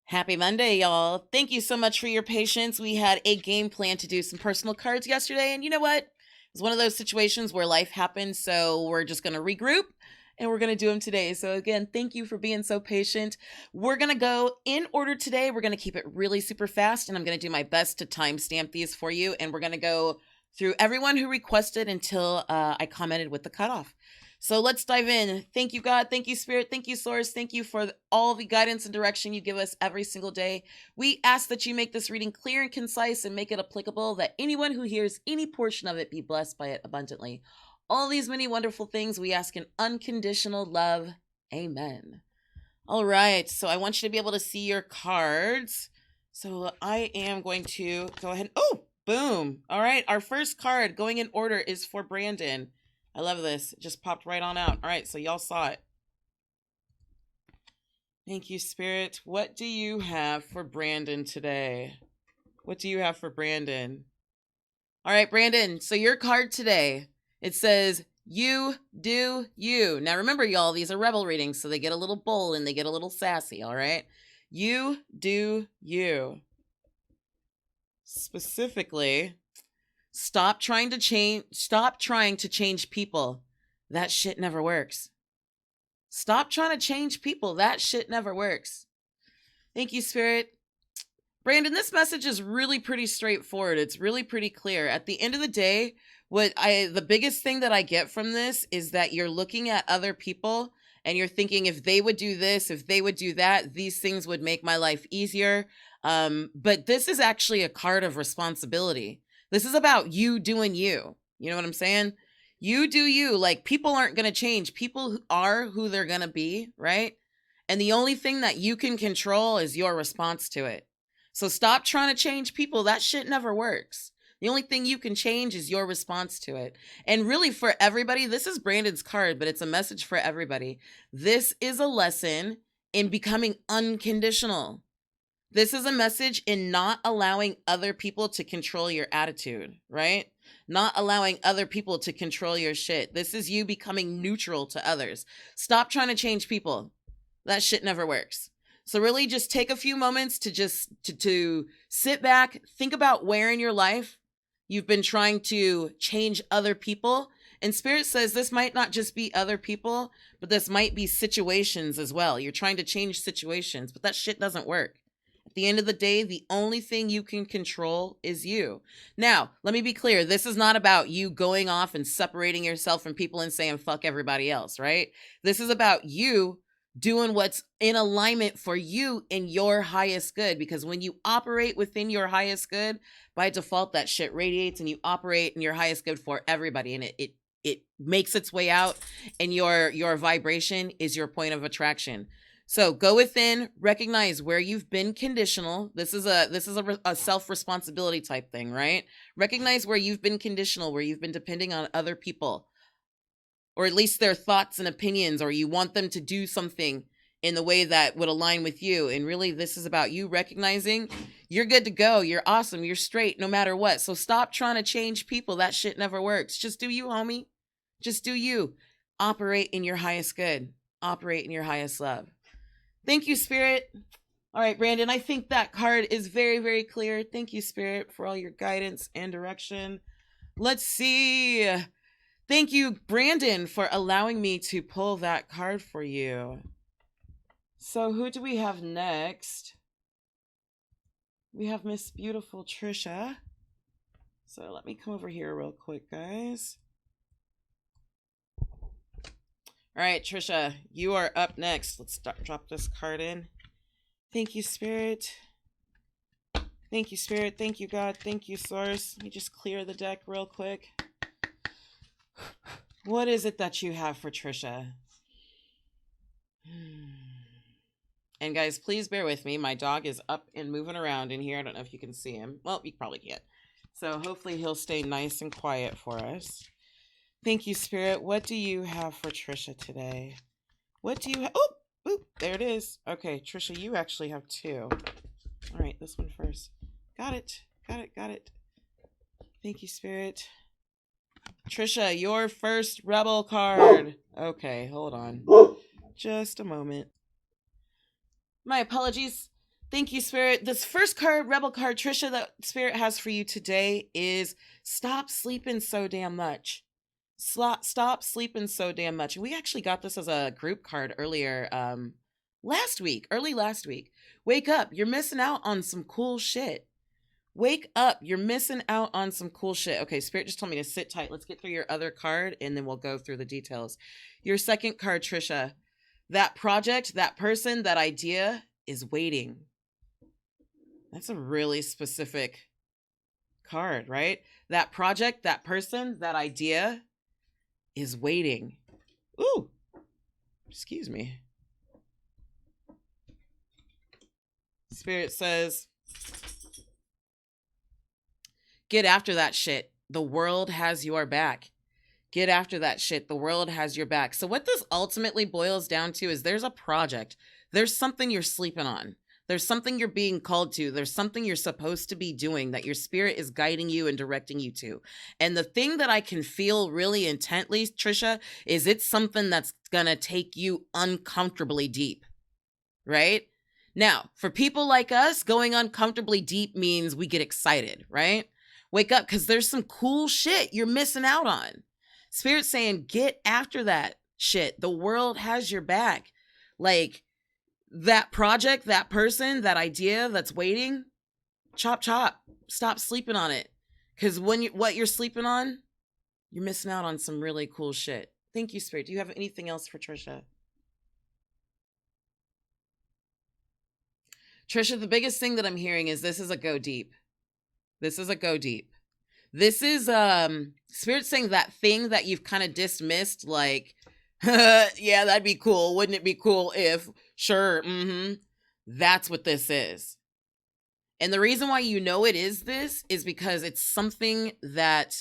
Happy Monday, y'all. Thank you so much for your patience. We had a game plan to do some personal cards yesterday, and you know what? It was one of those situations where life happened, so we're just going to regroup and we're going to do them today. So again, thank you for being so patient. We're going to go in order today. We're going to keep it really super fast, and I'm going to do my best to timestamp these for you, and we're going to go through everyone who requested until I commented with the cutoff. So let's dive in. Thank you, God. Thank you, Spirit. Thank you, Source. Thank you for all the guidance and direction you give us every single day. We ask that you make this reading clear and concise and make it applicable, that anyone who hears any portion of it be blessed by it abundantly. All these many wonderful things we ask in unconditional love. Amen. All right. So I want you to be able to see your cards. So I am going to go ahead. Oh, boom. All right. Our first card going in order is for Brandon. I love this. It just popped right on out. All right, so y'all saw it. Thank you, Spirit. What do you have for Brandon today? What do you have for Brandon? All right, Brandon, so your card today, it says, you do you. Now remember, y'all, these are rebel readings, so they get a little bold and they get a little sassy, all right? You do you. Specifically, stop trying to change people. That shit never works. Stop trying to change people. That shit never works. Thank you, Spirit. Brandon, this message is really pretty straightforward. It's really pretty clear. At the end of the day, the biggest thing that I get from this is that you're looking at other people and you're thinking, if they would do this, if they would do that, these things would make my life easier. But this is actually a card of responsibility. This is about you doing you. You know what I'm saying? You do you. Like, people aren't going to change. People are who they're going to be, right? And the only thing that you can control is your response to it. So stop trying to change people. That shit never works. The only thing you can change is your response to it. And really, for everybody, this is Brandon's card, but it's a message for everybody. This is a lesson in becoming unconditional. This is a message in not allowing other people to control your attitude, right? Not allowing other people to control your shit. This is you becoming neutral to others. Stop trying to change people. That shit never works. So really just take a few moments to just to sit back, think about where in your life you've been trying to change other people. And Spirit says this might not just be other people, but this might be situations as well. You're trying to change situations, but that shit doesn't work. At the end of the day, the only thing you can control is you. Now, let me be clear. This is not about you going off and separating yourself from people and saying, fuck everybody else, right? This is about you doing what's in alignment for you in your highest good. Because when you operate within your highest good, by default, that shit radiates and you operate in your highest good for everybody. And it makes its way out, and your vibration is your point of attraction. So go within, recognize where you've been conditional. This is a self-responsibility type thing, right? Recognize where you've been conditional, where you've been depending on other people, or at least their thoughts and opinions, or you want them to do something in the way that would align with you. And really, this is about you recognizing you're good to go. You're awesome. You're straight no matter what. So stop trying to change people. That shit never works. Just do you, homie. Just do you. Operate in your highest good. Operate in your highest love. Thank you, Spirit. All right, Brandon, I think that card is very, very clear. Thank you, Spirit, for all your guidance and direction. Let's see. Thank you, Brandon, for allowing me to pull that card for you. So who do we have next? We have Miss Beautiful Tricia. So let me come over here real quick, guys. All right, Tricia, you are up next. Let's drop this card in. Thank you, Spirit. Thank you, Spirit. Thank you, God. Thank you, Source. Let me just clear the deck real quick. What is it that you have for Tricia? And guys, please bear with me. My dog is up and moving around in here. I don't know if you can see him. Well, you probably can't. So hopefully he'll stay nice and quiet for us. Thank you, Spirit. What do you have for Tricia today? What do you have? Oh, there it is. Okay, Tricia, you actually have two. All right, this one first. Got it. Got it. Thank you, Spirit. Tricia, your first rebel card. Okay, hold on. Just a moment. My apologies. Thank you, Spirit. This first card, Rebel card, Tricia, that Spirit has for you today is stop sleeping so damn much. Stop sleeping so damn much. We actually got this as a group card earlier, early last week. Wake up. You're missing out on some cool shit. Wake up. You're missing out on some cool shit. Okay, Spirit just told me to sit tight. Let's get through your other card, and then we'll go through the details. Your second card, Tricia. That project, that person, that idea is waiting. That's a really specific card, right? That project, that person, that idea is waiting. Ooh, excuse me. Spirit says, get after that shit. The world has your back. Get after that shit. The world has your back. So what this ultimately boils down to is there's a project. There's something you're sleeping on. There's something you're being called to. There's something you're supposed to be doing that your spirit is guiding you and directing you to. And the thing that I can feel really intently, Tricia, is it's something that's going to take you uncomfortably deep, right? Now, for people like us, going uncomfortably deep means we get excited, right? Wake up, because there's some cool shit you're missing out on. Spirit's saying, get after that shit. The world has your back. Like, that project, that person, that idea that's waiting, chop, chop. Stop sleeping on it. Because what you're sleeping on, you're missing out on some really cool shit. Thank you, Spirit. Do you have anything else for Tricia? Tricia, the biggest thing that I'm hearing is this is a go deep. This is a go deep. This is Spirit saying that thing that you've kind of dismissed, like, yeah, that'd be cool. Wouldn't it be cool if? Sure. That's what this is. And the reason why you know it is this is because it's something that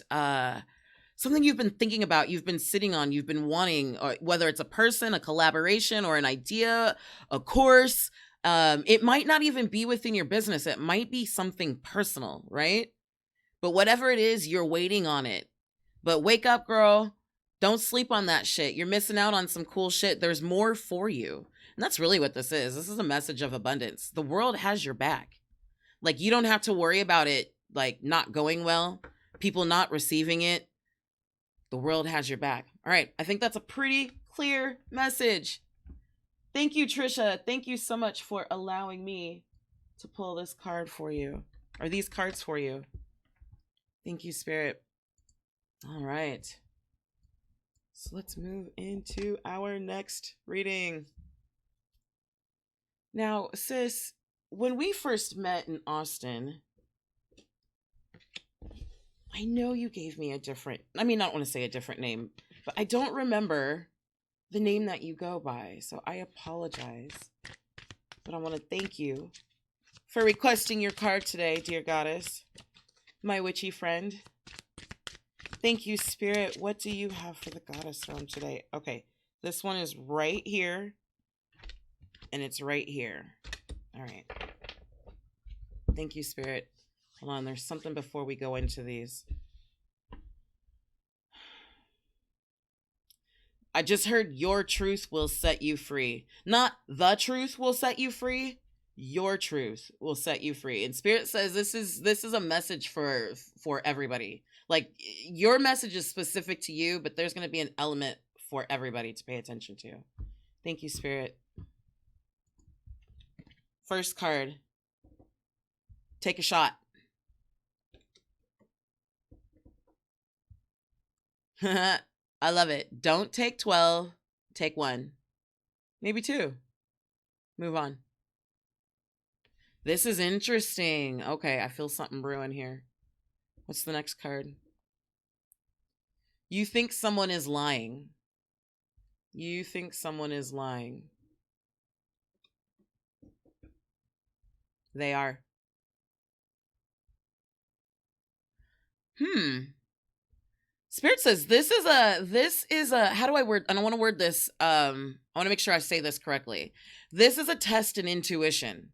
something you've been thinking about, you've been sitting on, you've been wanting, or whether it's a person, a collaboration, or an idea, a course. It might not even be within your business. It might be something personal, right? But whatever it is, you're waiting on it. But wake up, girl. Don't sleep on that shit. You're missing out on some cool shit. There's more for you. And that's really what this is. This is a message of abundance. The world has your back. Like, you don't have to worry about it, like, not going well, people not receiving it. The world has your back. All right. I think that's a pretty clear message. Thank you, Tricia. Thank you so much for allowing me to pull this card for you, or these cards for you. Thank you, Spirit. All right. So let's move into our next reading. Now, sis, when we first met in Austin, I know you gave me a different, I mean, I don't want to say a different name, but I don't remember the name that you go by. So I apologize. But I want to thank you for requesting your card today, dear goddess, my witchy friend. Thank you, Spirit. What do you have for the goddess realm today? Okay, this one is right here, and it's right here. All right. Thank you, Spirit. Hold on, there's something before we go into these. I just heard your truth will set you free. Not the truth will set you free. Your truth will set you free. And Spirit says this is a message for everybody. Like, your message is specific to you, but there's going to be an element for everybody to pay attention to. Thank you, Spirit. First card. Take a shot. I love it. Don't take 12. Take 1. Maybe 2. Move on. This is interesting. Okay, I feel something brewing here. What's the next card? You think someone is lying. You think someone is lying. They are. Spirit says this is a, how do I word, I don't want to word this. I want to make sure I say this correctly. This is a test in intuition,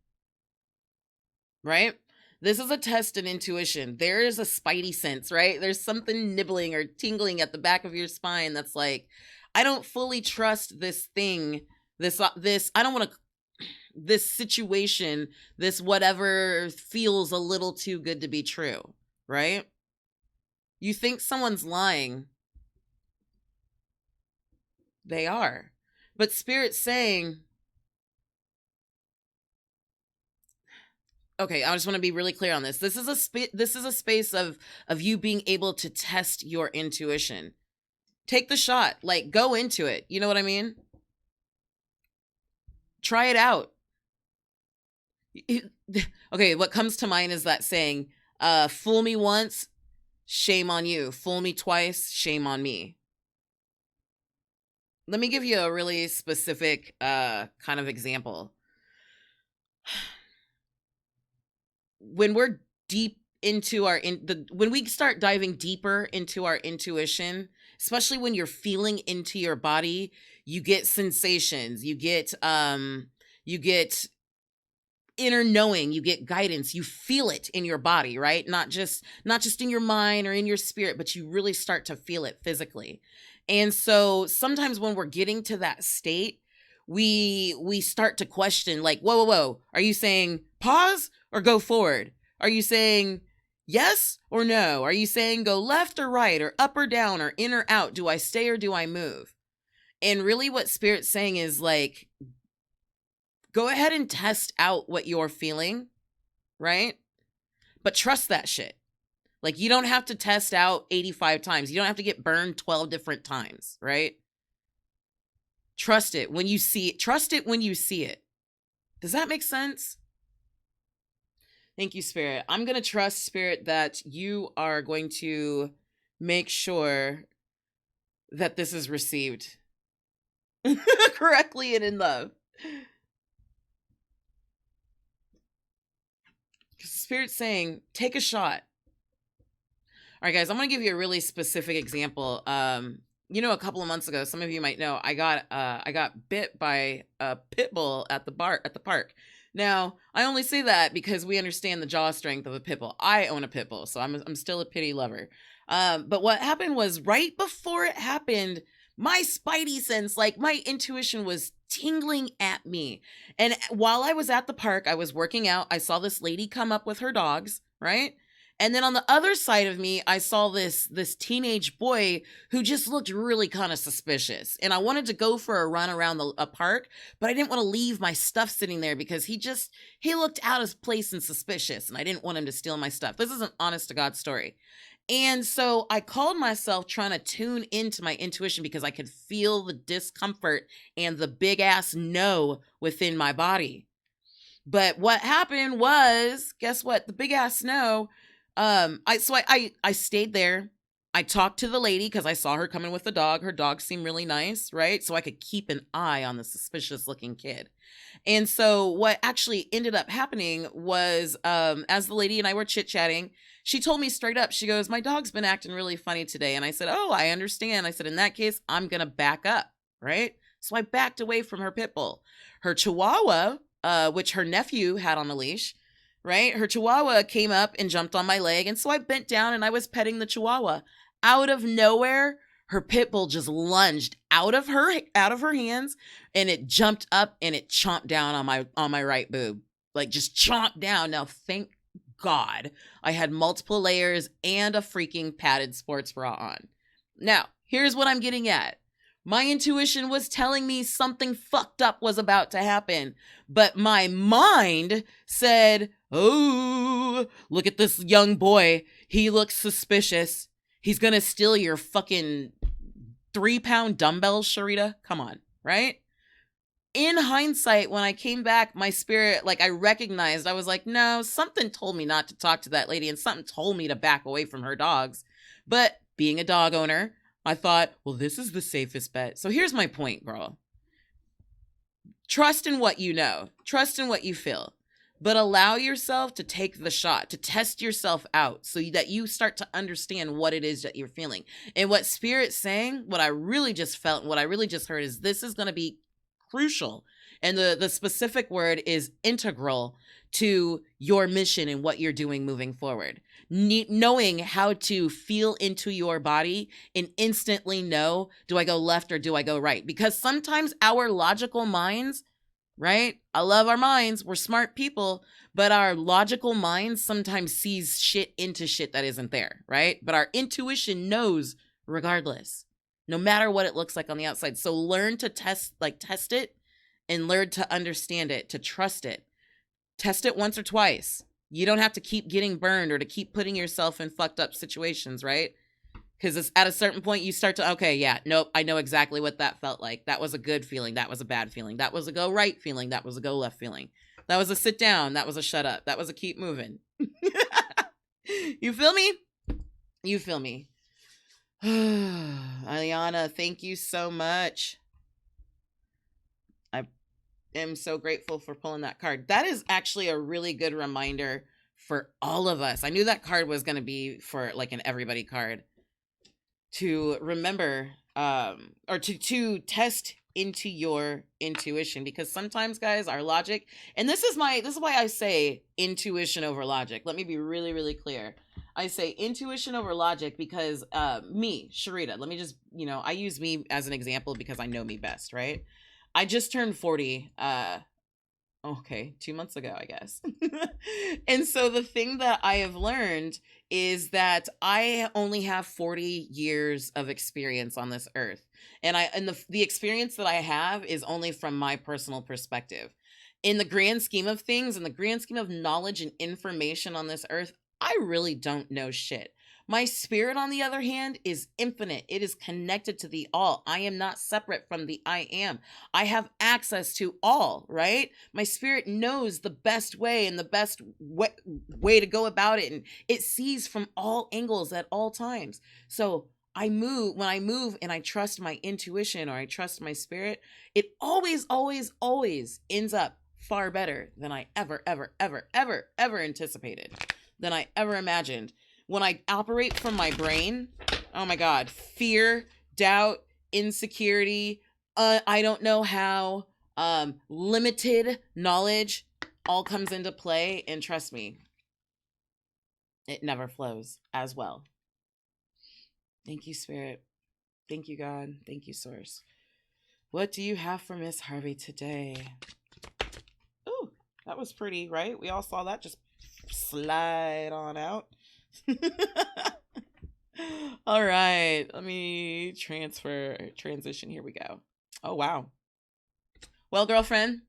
right? This is a test in intuition. There is a spidey sense, right? There's something nibbling or tingling at the back of your spine that's like, I don't fully trust this thing. I don't want to, this situation, this whatever feels a little too good to be true, right? You think someone's lying. They are. But Spirit's saying, okay, I just want to be really clear on this. This is a space of you being able to test your intuition. Take the shot, like go into it. You know what I mean? Try it out. Okay, what comes to mind is that saying, fool me once, shame on you. Fool me twice, shame on me. Let me give you a really specific kind of example. When we're deep into when we start diving deeper into our intuition, especially when you're feeling into your body, you get sensations, you get inner knowing, you get guidance, you feel it in your body, right? Not just in your mind or in your spirit, but you really start to feel it physically. And so sometimes when we're getting to that state, we start to question, like, whoa, are you saying pause or go forward? Are you saying yes or no? Are you saying go left or right or up or down or in or out? Do I stay or do I move? And really what Spirit's saying is, like, go ahead and test out what you're feeling, right? But trust that shit. Like, you don't have to test out 85 times. You don't have to get burned 12 different times, right? Trust it when you see it. Trust it when you see it. Does that make sense? Thank you, Spirit. I'm going to trust, Spirit, that you are going to make sure that this is received correctly and in love. Spirit's saying, take a shot. All right, guys, I'm going to give you a really specific example. You know, a couple of months ago, some of you might know, I got bit by a pit bull at the park. Now, I only say that because we understand the jaw strength of a pit bull. I own a pit bull, so I'm still a pity lover. But what happened was, right before it happened, my spidey sense, like my intuition, was tingling at me. And while I was at the park, I was working out. I saw this lady come up with her dogs, right? And then on the other side of me, I saw this teenage boy who just looked really kind of suspicious. And I wanted to go for a run around a park, but I didn't want to leave my stuff sitting there because he looked out of place and suspicious. And I didn't want him to steal my stuff. This is an honest to God story. And so I called myself trying to tune into my intuition because I could feel the discomfort and the big ass no within my body. But what happened was, guess what? The big ass no. I stayed there. I talked to the lady because I saw her coming with the dog. Her dog seemed really nice, right? So I could keep an eye on the suspicious looking kid. And so what actually ended up happening was, as the lady and I were chit-chatting, she told me straight up, she goes, my dog's been acting really funny today. And I said, oh, I understand. I said, in that case, I'm going to back up, right? So I backed away from her pit bull. Her chihuahua, which her nephew had on a leash, right? Her chihuahua came up and jumped on my leg. And so I bent down and I was petting the chihuahua. Out of nowhere, her pit bull just lunged out of her hands, and it jumped up and it chomped down on my right boob. Like, just chomped down. Now, thank God I had multiple layers and a freaking padded sports bra on. Now, here's what I'm getting at. My intuition was telling me something fucked up was about to happen, but my mind said, oh, look at this young boy. He looks suspicious. He's going to steal your fucking 3-pound dumbbells, Sherita. Come on, right? In hindsight, when I came back, my spirit, like, I recognized, I was like, no, something told me not to talk to that lady and something told me to back away from her dogs. But being a dog owner, I thought, well, this is the safest bet. So here's my point, girl. Trust in what you know. Trust in what you feel. But allow yourself to take the shot, to test yourself out so that you start to understand what it is that you're feeling. And what Spirit's saying, what I really just felt, what I really just heard is this is going to be crucial. And the specific word is integral to your mission and what you're doing moving forward. Knowing how to feel into your body and instantly know, do I go left or do I go right? Because sometimes our logical minds right? I love our minds. We're smart people, but our logical minds sometimes sees shit into shit that isn't there, right? But our intuition knows regardless, no matter what it looks like on the outside. So learn to test it and learn to understand it, to trust it. Test it once or twice. You don't have to keep getting burned or to keep putting yourself in fucked up situations, right? Because at a certain point, you start to, okay, yeah, nope, I know exactly what that felt like. That was a good feeling. That was a bad feeling. That was a go right feeling. That was a go left feeling. That was a sit down. That was a shut up. That was a keep moving. You feel me? You feel me? Aliana, thank you so much. I am so grateful for pulling that card. That is actually a really good reminder for all of us. I knew that card was going to be for like an everybody card to remember or to test into your intuition, because sometimes, guys, our logic, and this is why I say intuition over logic. Let me be really, really clear. I say intuition over logic because me, Sherita, let me just, I use me as an example because I know me best, right? I just turned 40, 2 months ago, I guess. And so the thing that I have learned is that I only have 40 years of experience on this earth. And the experience that I have is only from my personal perspective. In the grand scheme of things, in the grand scheme of knowledge and information on this earth, I really don't know shit. My spirit, on the other hand, is infinite. It is connected to the all. I am not separate from the I am. I have access to all, right? My spirit knows the best way and the best way to go about it. And it sees from all angles at all times. So when I move and I trust my intuition or I trust my spirit, it always, always, always ends up far better than I ever, ever, ever, ever, ever anticipated, than I ever imagined. When I operate from my brain, oh my God, fear, doubt, insecurity, I don't know how, limited knowledge all comes into play. And trust me, it never flows as well. Thank you, Spirit. Thank you, God. Thank you, Source. What do you have for Miss Harvey today? Ooh, that was pretty, right? We all saw that just slide on out. All right, let me transition. Here we go. Oh, wow. Well, girlfriend,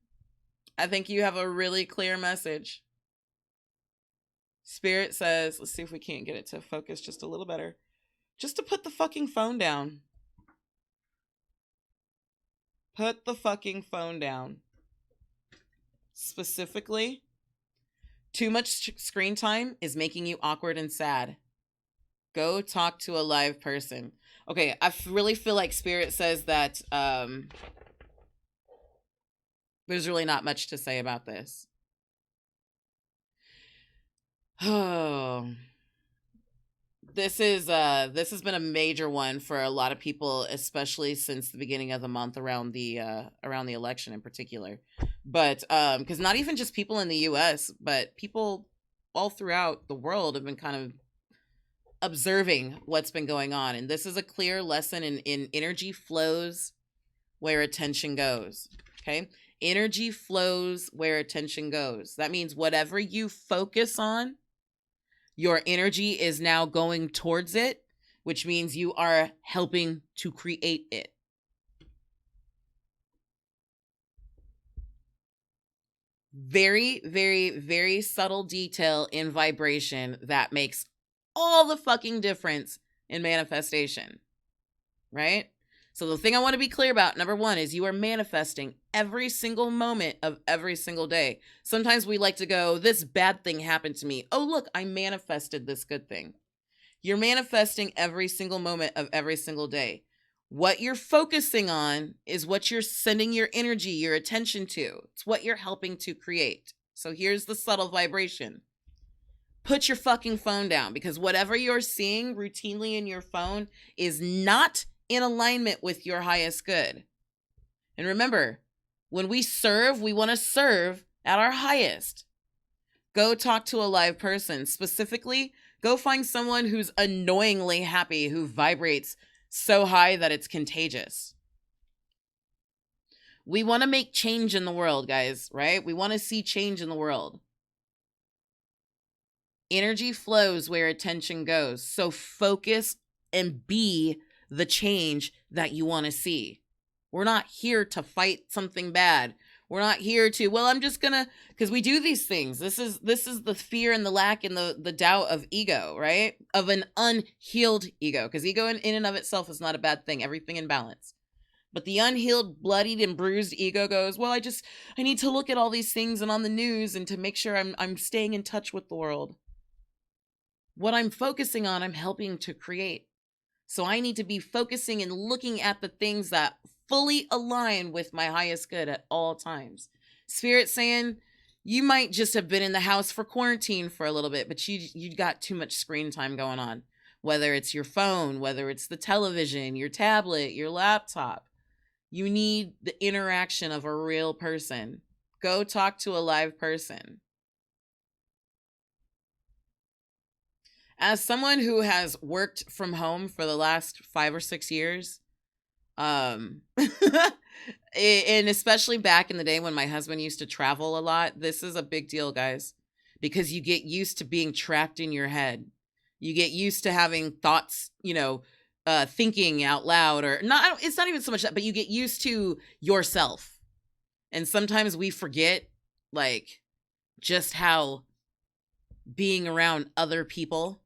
I think you have a really clear message. Spirit says, let's see if we can't get it to focus just a little better. Just to put the fucking phone down. Put the fucking phone down. Specifically, too much screen time is making you awkward and sad. Go talk to a live person. Okay, I really feel like Spirit says that there's really not much to say about this. Oh, this has been a major one for a lot of people, especially since the beginning of the month around the election in particular. But because not even just people in the US, but people all throughout the world have been kind of observing what's been going on. And this is a clear lesson in energy flows where attention goes. Okay? Energy flows where attention goes. That means whatever you focus on, your energy is now going towards it, which means you are helping to create it. Very, very, very subtle detail in vibration that makes all the fucking difference in manifestation, right? So the thing I want to be clear about, number one, is you are manifesting every single moment of every single day. Sometimes we like to go, this bad thing happened to me. Oh, look, I manifested this good thing. You're manifesting every single moment of every single day. What you're focusing on is what you're sending your energy, your attention to. It's what you're helping to create. So here's the subtle vibration. Put your fucking phone down, because whatever you're seeing routinely in your phone is not in alignment with your highest good. And remember, when we serve, we want to serve at our highest. Go talk to a live person. Specifically, go find someone who's annoyingly happy, who vibrates so high that it's contagious. We want to make change in the world, guys, right? We want to see change in the world. Energy flows where attention goes. So focus and be the change that you want to see. We're not here to fight something bad. We're not here to, well, I'm just gonna, because we do these things. This is the fear and the lack and the doubt of ego, right? Of an unhealed ego. Because ego in and of itself is not a bad thing. Everything in balance. But the unhealed, bloodied, and bruised ego goes, well, I need to look at all these things and on the news and to make sure I'm staying in touch with the world. What I'm focusing on, I'm helping to create. So I need to be focusing and looking at the things that fully align with my highest good at all times. Spirit saying, you might just have been in the house for quarantine for a little bit, but you got too much screen time going on. Whether it's your phone, whether it's the television, your tablet, your laptop. You need the interaction of a real person. Go talk to a live person. As someone who has worked from home for the last 5 or 6 years, and especially back in the day when my husband used to travel a lot, this is a big deal, guys, because you get used to being trapped in your head. You get used to having thoughts, thinking out loud, or not. It's not even so much that, but you get used to yourself. And sometimes we forget, like, just how being around other people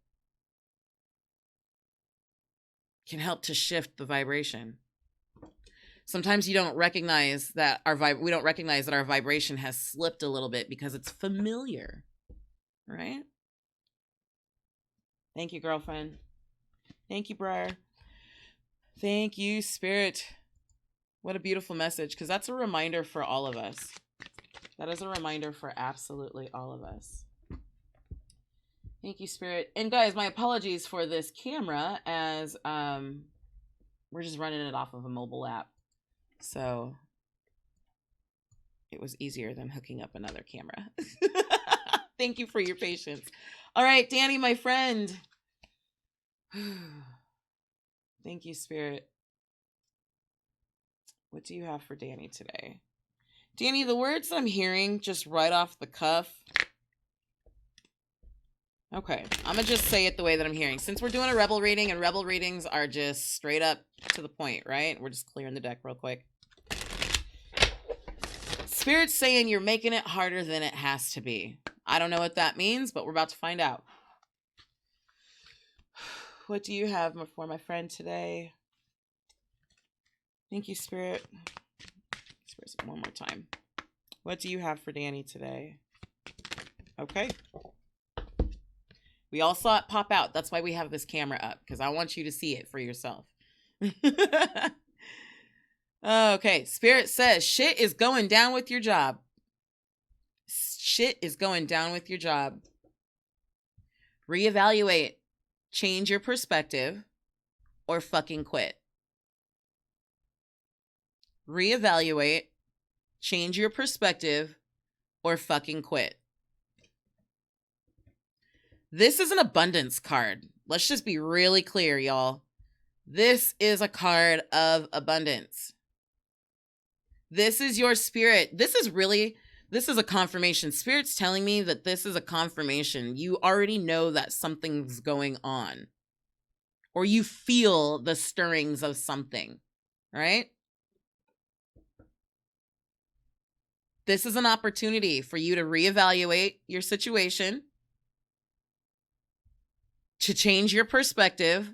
can help to shift the vibration. Sometimes you don't recognize that we don't recognize that our vibration has slipped a little bit because it's familiar, right? Thank you, girlfriend. Thank you, Briar. Thank you, Spirit. What a beautiful message, because that's a reminder for all of us. That is a reminder for absolutely all of us. Thank you, Spirit. And guys, my apologies for this camera, as we're just running it off of a mobile app. So it was easier than hooking up another camera. Thank you for your patience. All right, Danny, my friend. Thank you, Spirit. What do you have for Danny today? Danny, the words I'm hearing just right off the cuff. Okay, I'm going to just say it the way that I'm hearing. Since we're doing a Rebel reading, and Rebel readings are just straight up to the point, right? We're just clearing the deck real quick. Spirit's saying you're making it harder than it has to be. I don't know what that means, but we're about to find out. What do you have for my friend today? Thank you, Spirit. Spirit, one more time. What do you have for Danny today? Okay. We all saw it pop out. That's why we have this camera up, because I want you to see it for yourself. Okay. Spirit says, shit is going down with your job. Shit is going down with your job. Reevaluate. Change your perspective, or fucking quit. Reevaluate. Change your perspective, or fucking quit. This is an abundance card. Let's just be really clear, y'all. This is a card of abundance. This is your spirit. This is a confirmation. Spirit's telling me that this is a confirmation. You already know that something's going on. Or you feel the stirrings of something, right? This is an opportunity for you to reevaluate your situation, to change your perspective,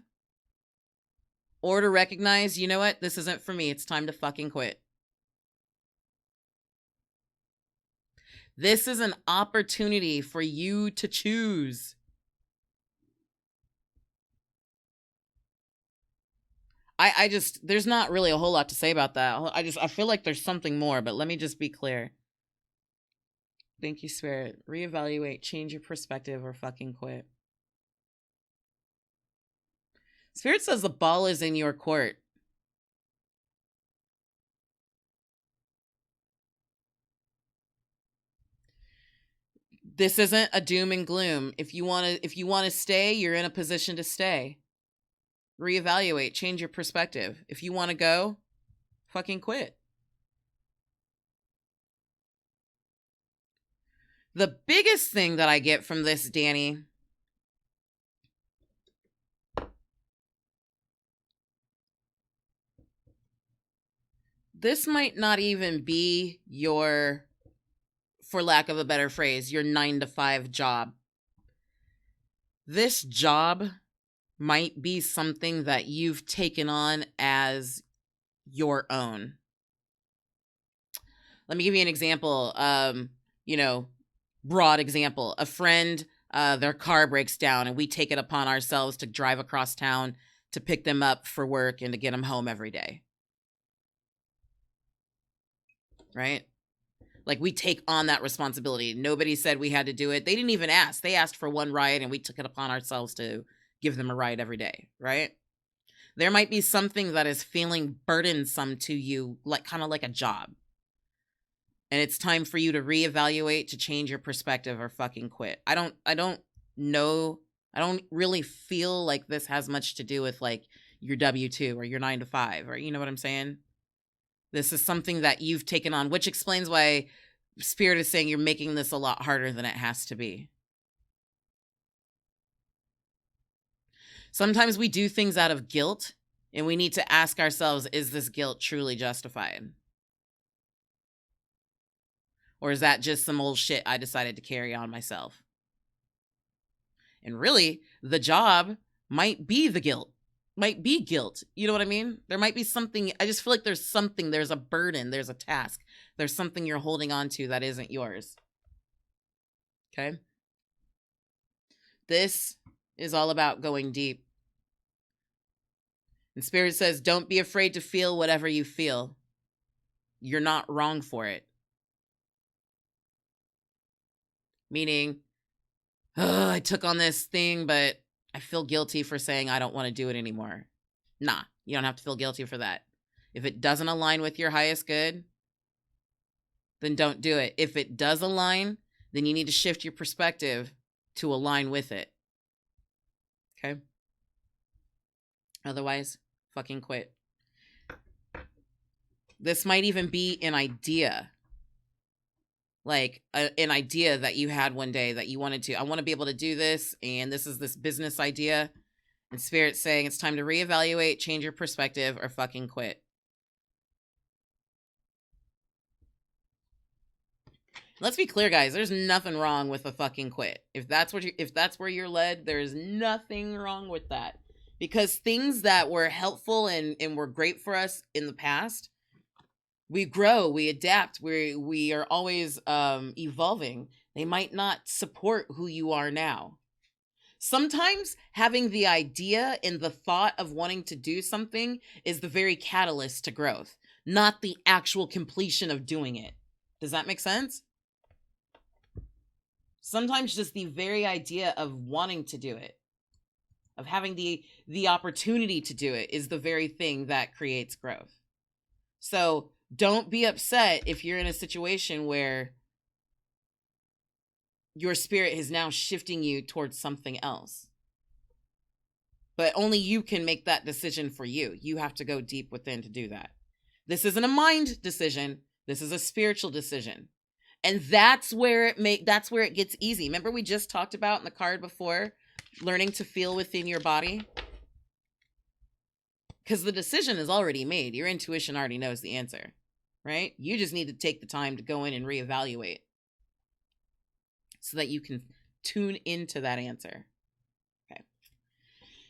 or to recognize, you know what, this isn't for me. It's time to fucking quit. This is an opportunity for you to choose. There's not really a whole lot to say about that. I feel like there's something more, but let me just be clear. Thank you, Spirit. Reevaluate, change your perspective, or fucking quit. Spirit says the ball is in your court. This isn't a doom and gloom. If you want to stay, you're in a position to stay. Reevaluate, change your perspective. If you want to go, fucking quit. The biggest thing that I get from this, Danny, this might not even be your, for lack of a better phrase, your 9-to-5 job. This job might be something that you've taken on as your own. Let me give you an example. Broad example. A friend, their car breaks down and we take it upon ourselves to drive across town to pick them up for work and to get them home every day. Right? Like, we take on that responsibility. Nobody said we had to do it. They didn't even ask. They asked for one ride and we took it upon ourselves to give them a ride every day, right? There might be something that is feeling burdensome to you, like kind of like a job. And it's time for you to reevaluate, to change your perspective, or fucking quit. I don't know. I don't really feel like this has much to do with like your W-2 or your 9-to-5, or you know what I'm saying? This is something that you've taken on, which explains why Spirit is saying you're making this a lot harder than it has to be. Sometimes we do things out of guilt, and we need to ask ourselves, is this guilt truly justified? Or is that just some old shit I decided to carry on myself? And really, the job might be the guilt. Might be guilt. You know what I mean? There might be something. I just feel like there's something. There's a burden. There's a task. There's something you're holding on to that isn't yours. Okay? This is all about going deep. And Spirit says, don't be afraid to feel whatever you feel. You're not wrong for it. Meaning, I took on this thing, but I feel guilty for saying I don't want to do it anymore. Nah, you don't have to feel guilty for that. If it doesn't align with your highest good, then don't do it. If it does align, then you need to shift your perspective to align with it. Okay? Otherwise, fucking quit. This might even be an idea. Like an idea that you had one day that you wanted to. I want to be able to do this, and this is this business idea. And Spirit's saying it's time to reevaluate, change your perspective, or fucking quit. Let's be clear, guys. There's nothing wrong with a fucking quit. If that's where you're led, there's nothing wrong with that. Because things that were helpful and were great for us in the past, we grow, we adapt, we are always evolving. They might not support who you are now. Sometimes having the idea and the thought of wanting to do something is the very catalyst to growth, not the actual completion of doing it. Does that make sense? Sometimes just the very idea of wanting to do it, of having the opportunity to do it, is the very thing that creates growth. So don't be upset if you're in a situation where your spirit is now shifting you towards something else. But only you can make that decision for you. You have to go deep within to do that. This isn't a mind decision. This is a spiritual decision. And that's where it gets easy. Remember we just talked about in the card before, learning to feel within your body? Because the decision is already made. Your intuition already knows the answer. Right? You just need to take the time to go in and reevaluate so that you can tune into that answer. Okay.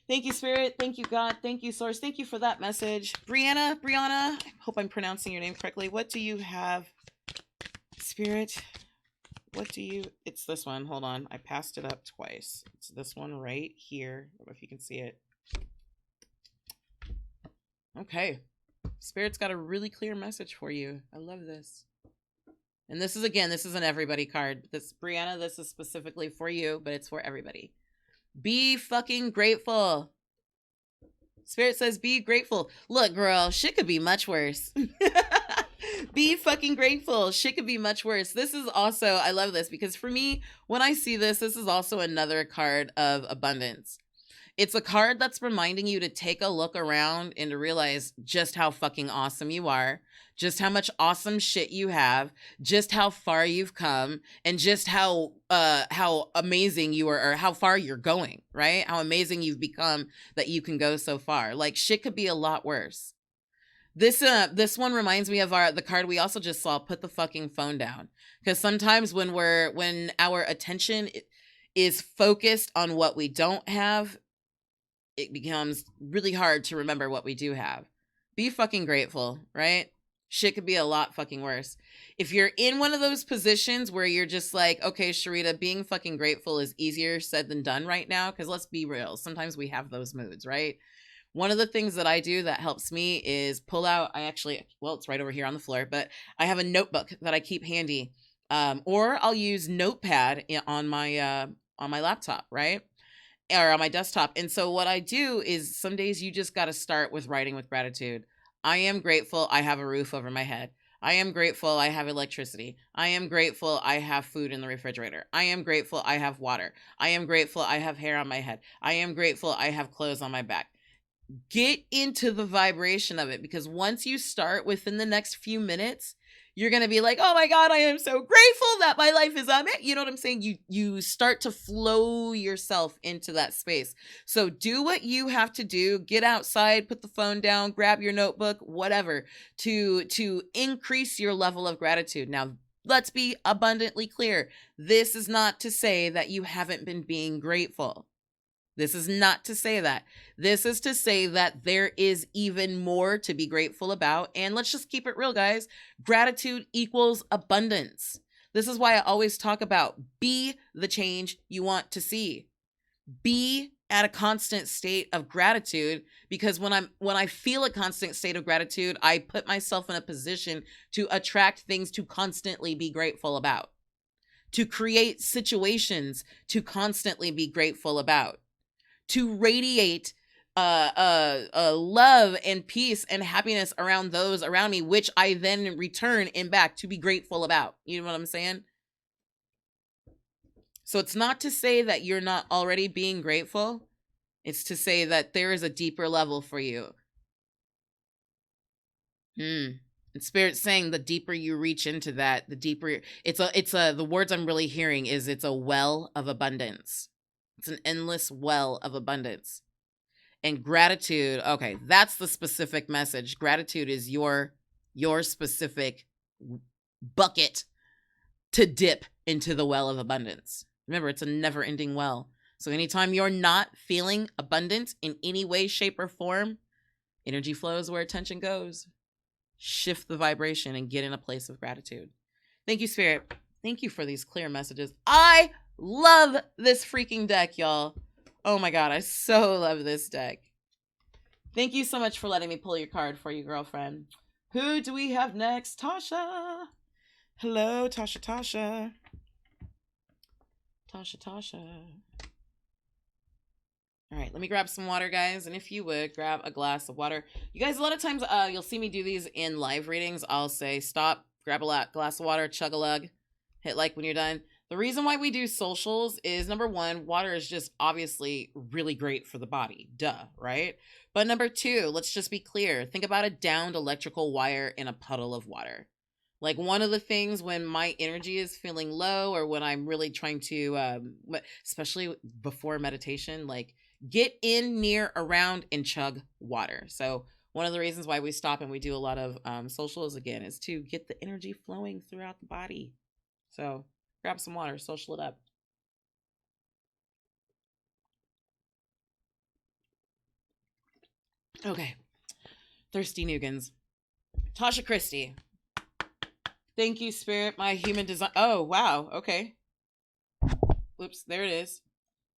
Thank you, Spirit. Thank you, God. Thank you, Source. Thank you for that message. Brianna, I hope I'm pronouncing your name correctly. What do you have, Spirit? It's this one. Hold on. I passed it up twice. It's this one right here. I don't know if you can see it. Okay. Spirit's got a really clear message for you. I love this. And this is an everybody card. This, Brianna, this is specifically for you, but it's for everybody. Be fucking grateful. Spirit says, be grateful. Look, girl, shit could be much worse. Be fucking grateful. Shit could be much worse. This is also, I love this because for me, when I see this, this is also another card of abundance. It's a card that's reminding you to take a look around and to realize just how fucking awesome you are, just how much awesome shit you have, just how far you've come, and just how amazing you are, or how far you're going, right? How amazing you've become that you can go so far. Like, shit could be a lot worse. This one reminds me of the card we also just saw, put the fucking phone down. Because sometimes when our attention is focused on what we don't have, it becomes really hard to remember what we do have. Be fucking grateful, right? Shit could be a lot fucking worse. If you're in one of those positions where you're just like, okay, Sherita, being fucking grateful is easier said than done right now, because let's be real, sometimes we have those moods, right? One of the things that I do that helps me is pull out, it's right over here on the floor, but I have a notebook that I keep handy. Or I'll use Notepad on my laptop, right? Or on my desktop. And so what I do is some days you just got to start with writing with gratitude. I am grateful I have a roof over my head. I am grateful I have electricity. I am grateful I have food in the refrigerator. I am grateful I have water. I am grateful I have hair on my head. I am grateful I have clothes on my back. Get into the vibration of it, because once you start, within the next few minutes, you're going to be like, oh my God, I am so grateful that my life is on it. You know what I'm saying? You start to flow yourself into that space. So do what you have to do. Get outside, put the phone down, grab your notebook, whatever, to increase your level of gratitude. Now, let's be abundantly clear. This is not to say that you haven't been being grateful. This is not to say that. This is to say that there is even more to be grateful about. And let's just keep it real, guys. Gratitude equals abundance. This is why I always talk about be the change you want to see. Be at a constant state of gratitude, because when I feel a constant state of gratitude, I put myself in a position to attract things to constantly be grateful about, to create situations to constantly be grateful about, to radiate love and peace and happiness around those around me, which I then return in back to be grateful about. You know what I'm saying? So it's not to say that you're not already being grateful. It's to say that there is a deeper level for you. And Spirit's saying the deeper you reach into that, the deeper the words I'm really hearing is it's a well of abundance. It's an endless well of abundance. And gratitude, okay, that's the specific message. Gratitude is your specific bucket to dip into the well of abundance. Remember, it's a never-ending well. So anytime you're not feeling abundant in any way, shape, or form, energy flows where attention goes. Shift the vibration and get in a place of gratitude. Thank you, Spirit. Thank you for these clear messages. I love this freaking deck, y'all. Oh my God, I so love this deck. Thank you so much for letting me pull your card for you, girlfriend. Who do we have next? Tasha. Hello, Tasha. Tasha. All right, let me grab some water, guys. And if you would, grab a glass of water. You guys, a lot of times you'll see me do these in live readings. I'll say, stop, grab a glass of water, chug a lug, hit like when you're done. The reason why we do socials is, number one, water is just obviously really great for the body. Duh, right? But number two, let's just be clear. Think about a downed electrical wire in a puddle of water. Like, one of the things when my energy is feeling low, or when I'm really trying to, especially before meditation, like, get in, near, around, and chug water. So one of the reasons why we stop and we do a lot of socials, again, is to get the energy flowing throughout the body. So grab some water, social it up. Okay. Thirsty Noogans. Tasha Christy. Thank you, Spirit. My human design. Oh, wow. Okay. Oops, there it is.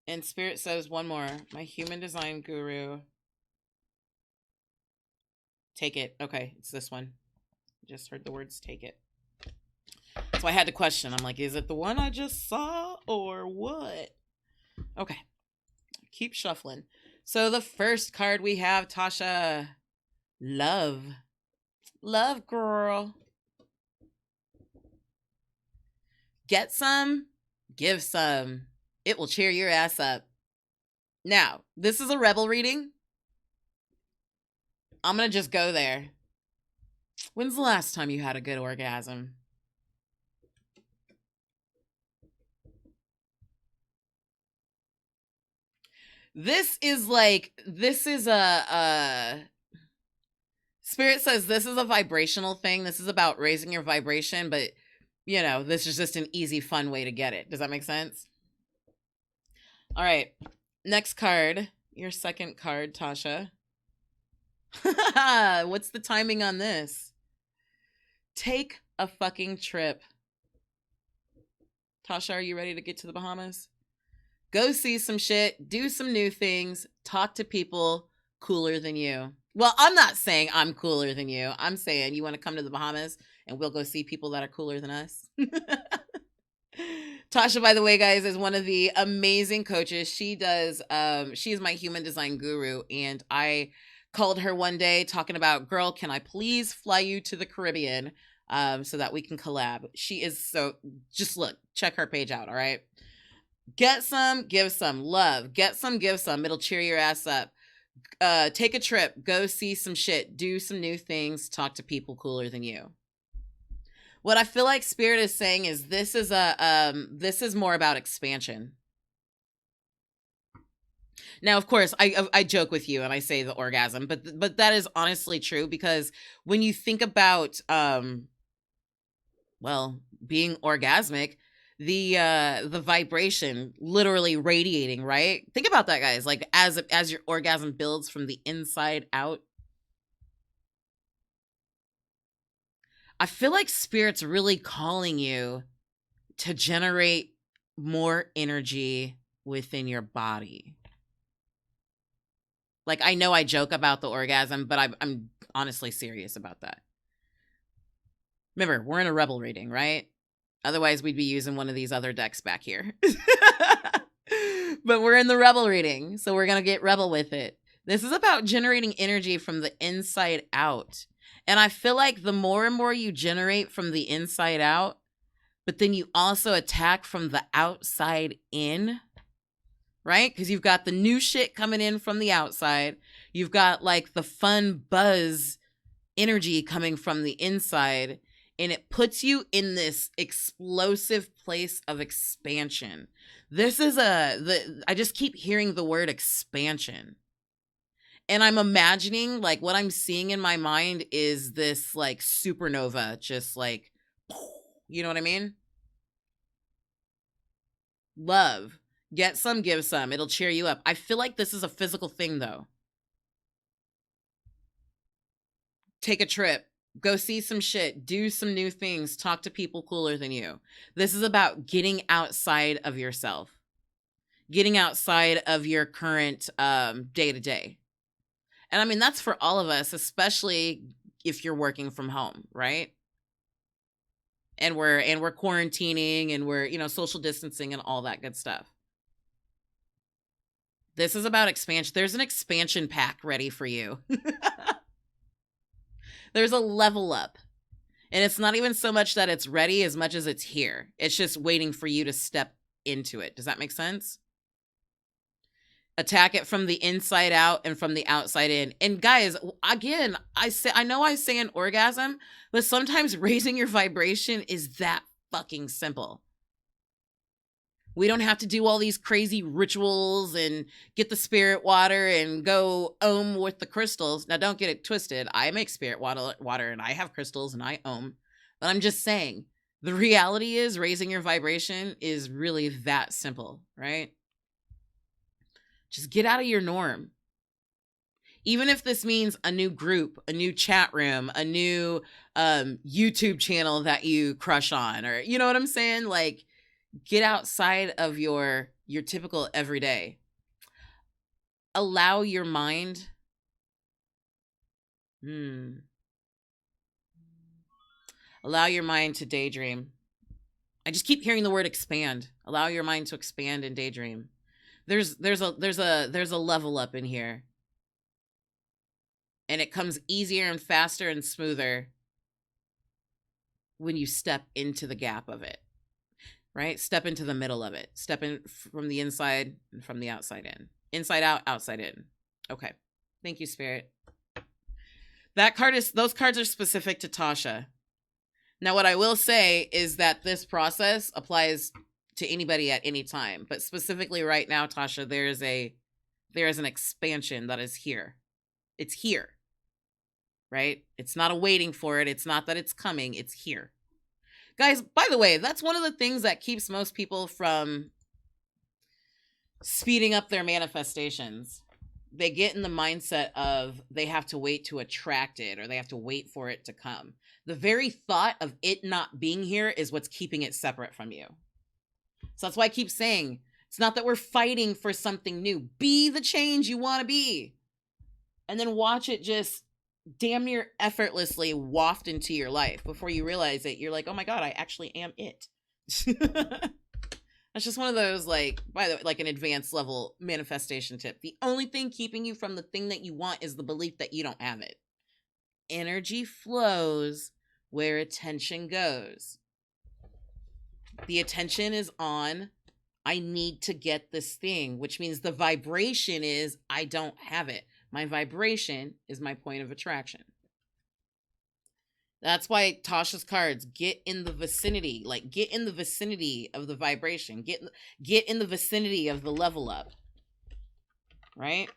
And Spirit says one more. My human design guru. Take it. Okay, it's this one. Just heard the words take it. So I had to question. I'm like, is it the one I just saw or what? Okay. Keep shuffling. So the first card we have, Tasha. Love. Love, girl. Get some, give some. It will cheer your ass up. Now, this is a rebel reading. I'm going to just go there. When's the last time you had a good orgasm? This is a Spirit says this is a vibrational thing. This is about raising your vibration, but this is just an easy, fun way to get it. Does that make sense? All right. Next card. Your second card, Tasha. What's the timing on this? Take a fucking trip. Tasha, are you ready to get to the Bahamas? Go see some shit, do some new things, talk to people cooler than you. Well, I'm not saying I'm cooler than you. I'm saying you want to come to the Bahamas and we'll go see people that are cooler than us. Tasha, by the way, guys, is one of the amazing coaches. She is my human design guru. And I called her one day talking about, girl, can I please fly you to the Caribbean so that we can collab? She is so, just look, check her page out. All right. Get some, give some. Love. Get some, give some. It'll cheer your ass up. Take a trip. Go see some shit. Do some new things. Talk to people cooler than you. What I feel like Spirit is saying is this is more about expansion. Now, of course, I joke with you and I say the orgasm, but that is honestly true, because when you think about being orgasmic, the vibration literally radiating, right? Think about that, guys. Like as your orgasm builds from the inside out, I feel like Spirit's really calling you to generate more energy within your body. Like, I know I joke about the orgasm, but I'm honestly serious about that. Remember, we're in a rebel reading, right? Otherwise, we'd be using one of these other decks back here. But we're in the rebel reading, so we're going to get rebel with it. This is about generating energy from the inside out. And I feel like the more and more you generate from the inside out, but then you also attack from the outside in, right? Because you've got the new shit coming in from the outside. You've got like the fun buzz energy coming from the inside. And it puts you in this explosive place of expansion. This is I just keep hearing the word expansion. And I'm imagining, like, what I'm seeing in my mind is this, like, supernova, just like, you know what I mean? Love. Get some, give some. It'll cheer you up. I feel like this is a physical thing, though. Take a trip. Go see some shit. Do some new things. Talk to people cooler than you. This is about getting outside of yourself. Getting outside of your current day-to-day. And I mean, that's for all of us, especially if you're working from home, right? And we're quarantining and we're, social distancing and all that good stuff. This is about expansion. There's an expansion pack ready for you. There's a level up. And it's not even so much that it's ready as much as it's here. It's just waiting for you to step into it. Does that make sense? Attack it from the inside out and from the outside in. And guys, again, I know I say an orgasm, but sometimes raising your vibration is that fucking simple. We don't have to do all these crazy rituals and get the spirit water and go ohm with the crystals. Now, don't get it twisted. I make spirit water and I have crystals and I ohm. But I'm just saying, the reality is raising your vibration is really that simple, right? Just get out of your norm. Even if this means a new group, a new chat room, a new YouTube channel that you crush on, or you know what I'm saying? Like, get outside of your typical everyday. Allow your mind. Allow your mind to daydream. I just keep hearing the word expand. Allow your mind to expand and daydream. There's a level up in here. And it comes easier and faster and smoother when you step into the gap of it. Right? Step into the middle of it. Step in from the inside and from the outside in. Inside out, outside in. Okay. Thank you, Spirit. Those cards are specific to Tasha. Now, what I will say is that this process applies to anybody at any time, but specifically right now, Tasha, there is an expansion that is here. It's here, right? It's not a waiting for it. It's not that it's coming. It's here. Guys, by the way, that's one of the things that keeps most people from speeding up their manifestations. They get in the mindset of they have to wait to attract it, or they have to wait for it to come. The very thought of it not being here is what's keeping it separate from you. So that's why I keep saying, it's not that we're fighting for something new. Be the change you want to be. And then watch it just damn near effortlessly waft into your life. Before you realize it, you're like, oh my God, I actually am it. That's just one of those, like, by the way, like an advanced level manifestation tip. The only thing keeping you from the thing that you want is the belief that you don't have it. Energy flows where attention goes. The attention is on, I need to get this thing, which means the vibration is, I don't have it. My vibration is my point of attraction. That's why Tasha's cards get in the vicinity, like get in the vicinity of the vibration, get in the vicinity of the level up, right?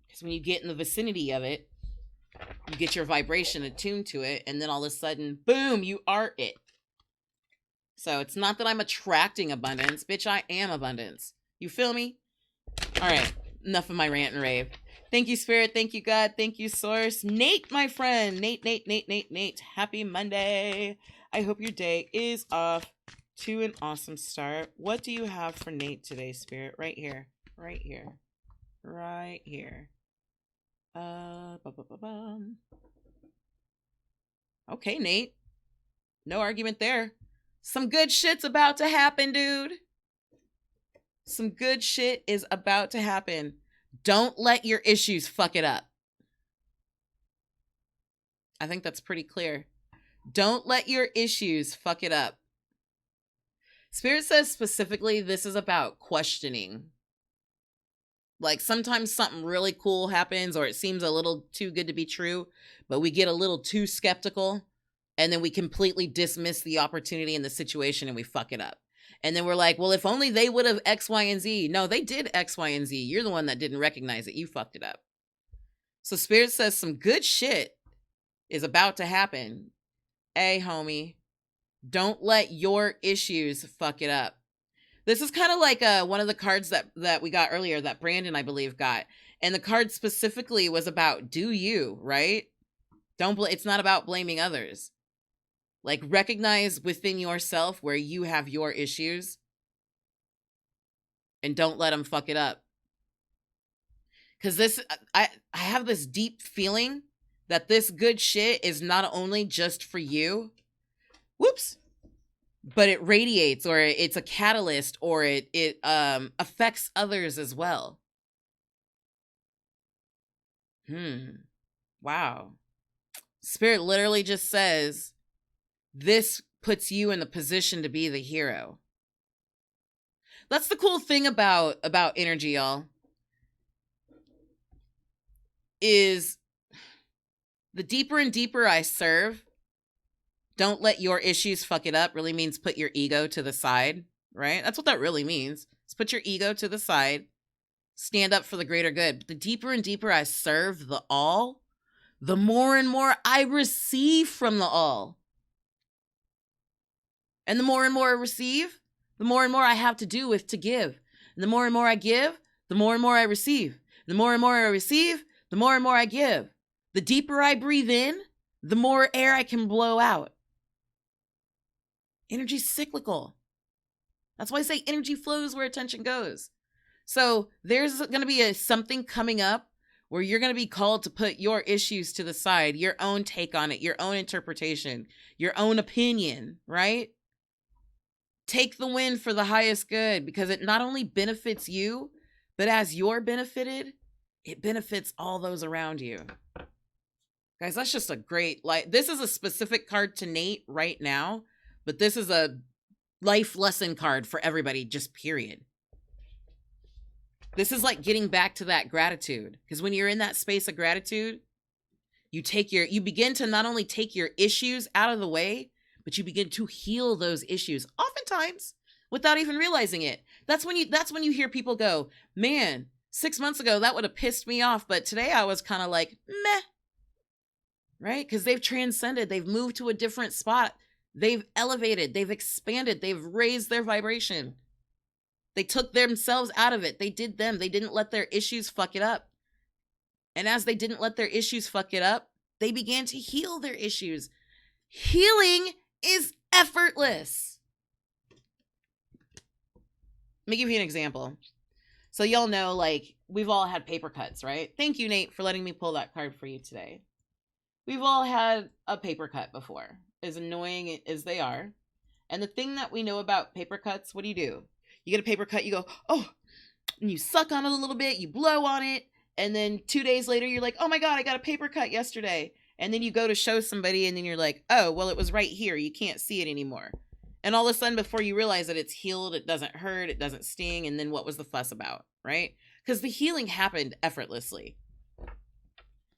Because when you get in the vicinity of it, you get your vibration attuned to it, and then all of a sudden, boom, you are it. So it's not that I'm attracting abundance, bitch, I am abundance. You feel me? All right, enough of my rant and rave. Thank you, Spirit. Thank you, God. Thank you, Source. Nate, my friend. Nate. Happy Monday. I hope your day is off to an awesome start. What do you have for Nate today, Spirit? Right here. Right here. Right here. Okay, Nate. No argument there. Some good shit's about to happen, dude. Some good shit is about to happen. Don't let your issues fuck it up. I think that's pretty clear. Don't let your issues fuck it up. Spirit says specifically this is about questioning. Like sometimes something really cool happens or it seems a little too good to be true, but we get a little too skeptical and then we completely dismiss the opportunity in the situation and we fuck it up. And then we're like, well, if only they would have X, Y, and Z. No, they did X, Y, and Z. You're the one that didn't recognize it. You fucked it up. So Spirit says some good shit is about to happen. Hey, homie, don't let your issues fuck it up. This is kind of like one of the cards that we got earlier that Brandon, I believe, got. And the card specifically was about do you, right? It's not about blaming others. Like, recognize within yourself where you have your issues and don't let them fuck it up. Because I have this deep feeling that this good shit is not only just for you, whoops, but it radiates or it's a catalyst or it affects others as well. Wow. Spirit literally just says, this puts you in the position to be the hero. That's the cool thing about energy, y'all. Is the deeper and deeper I serve, don't let your issues fuck it up really means put your ego to the side, right? That's what that really means. It's put your ego to the side, stand up for the greater good. But the deeper and deeper I serve the all, the more and more I receive from the all. And the more I receive, the more and more I have to do with to give. And the more I give, the more and more I receive. The more and more I receive, the more and more I give. The deeper I breathe in, the more air I can blow out. Energy's cyclical. That's why I say energy flows where attention goes. So there's going to be something coming up where you're going to be called to put your issues to the side, your own take on it, your own interpretation, your own opinion, right? Take the win for the highest good because it not only benefits you, but as you're benefited, it benefits all those around you. Guys, that's just a great, this is a specific card to Nate right now, but this is a life lesson card for everybody, just period. This is like getting back to that gratitude. Because when you're in that space of gratitude, you begin to not only take your issues out of the way, but you begin to heal those issues, oftentimes without even realizing it. That's when you hear people go, man, 6 months ago, that would have pissed me off. But today I was kind of like, meh, right? Because they've transcended. They've moved to a different spot. They've elevated. They've expanded. They've raised their vibration. They took themselves out of it. They did them. They didn't let their issues fuck it up. And as they didn't let their issues fuck it up, they began to heal their issues. Healing is effortless. Let me give you an example. So y'all know, like, we've all had paper cuts, right? Thank you, Nate, for letting me pull that card for you today. We've all had a paper cut before, as annoying as they are. And the thing that we know about paper cuts, what do? You get a paper cut, you go, oh, and you suck on it a little bit, you blow on it, and then 2 days later, you're like, oh my God, I got a paper cut yesterday. And then you go to show somebody, and then you're like, oh, well, it was right here. You can't see it anymore. And all of a sudden, before you realize that it's healed, it doesn't hurt, it doesn't sting, and then what was the fuss about, right? Because the healing happened effortlessly.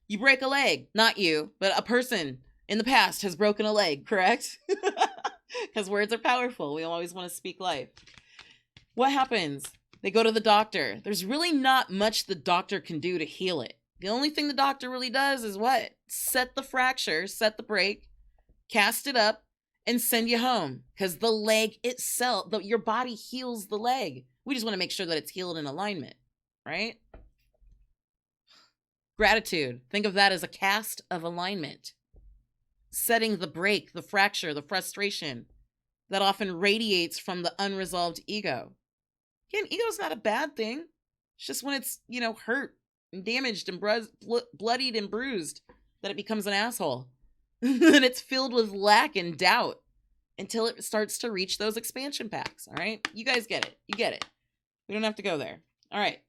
You break a leg, not you, but a person in the past has broken a leg, correct? Because words are powerful. We always want to speak life. What happens? They go to the doctor. There's really not much the doctor can do to heal it. The only thing the doctor really does is what? Set the fracture, set the break, cast it up, and send you home. Because the leg itself, your body heals the leg. We just want to make sure that it's healed in alignment, right? Gratitude. Think of that as a cast of alignment. Setting the break, the fracture, the frustration that often radiates from the unresolved ego. Again, ego's not a bad thing. It's just when it's, hurt and damaged and bloodied and bruised that it becomes an asshole. And it's filled with lack and doubt until it starts to reach those expansion packs. All right. You guys get it. You get it. We don't have to go there. All right.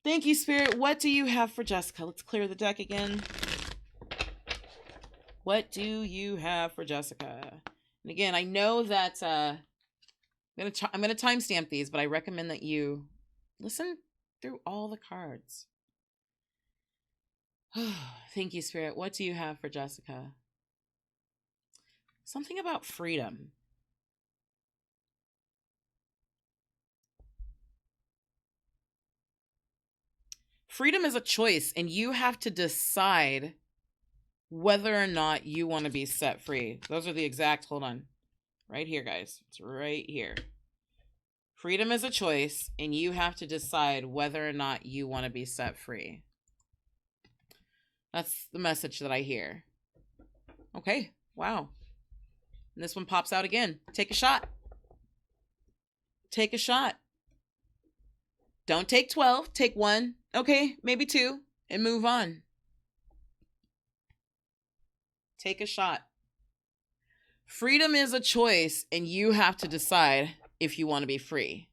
Thank you, Spirit. What do you have for Jessica? Let's clear the deck again. What do you have for Jessica? And again, I know that I'm gonna timestamp these, but I recommend that you listen through all the cards. Thank you, Spirit. What do you have for Jessica? Something about freedom. Freedom is a choice, and you have to decide whether or not you want to be set free. Those are the exact, hold on. Right here, guys. It's right here. Freedom is a choice, and you have to decide whether or not you want to be set free. That's the message that I hear. Okay, wow. And this one pops out again. Take a shot. Take a shot. Don't take 12, take 1. Okay, maybe 2, and move on. Take a shot. Freedom is a choice, and you have to decide if you want to be free.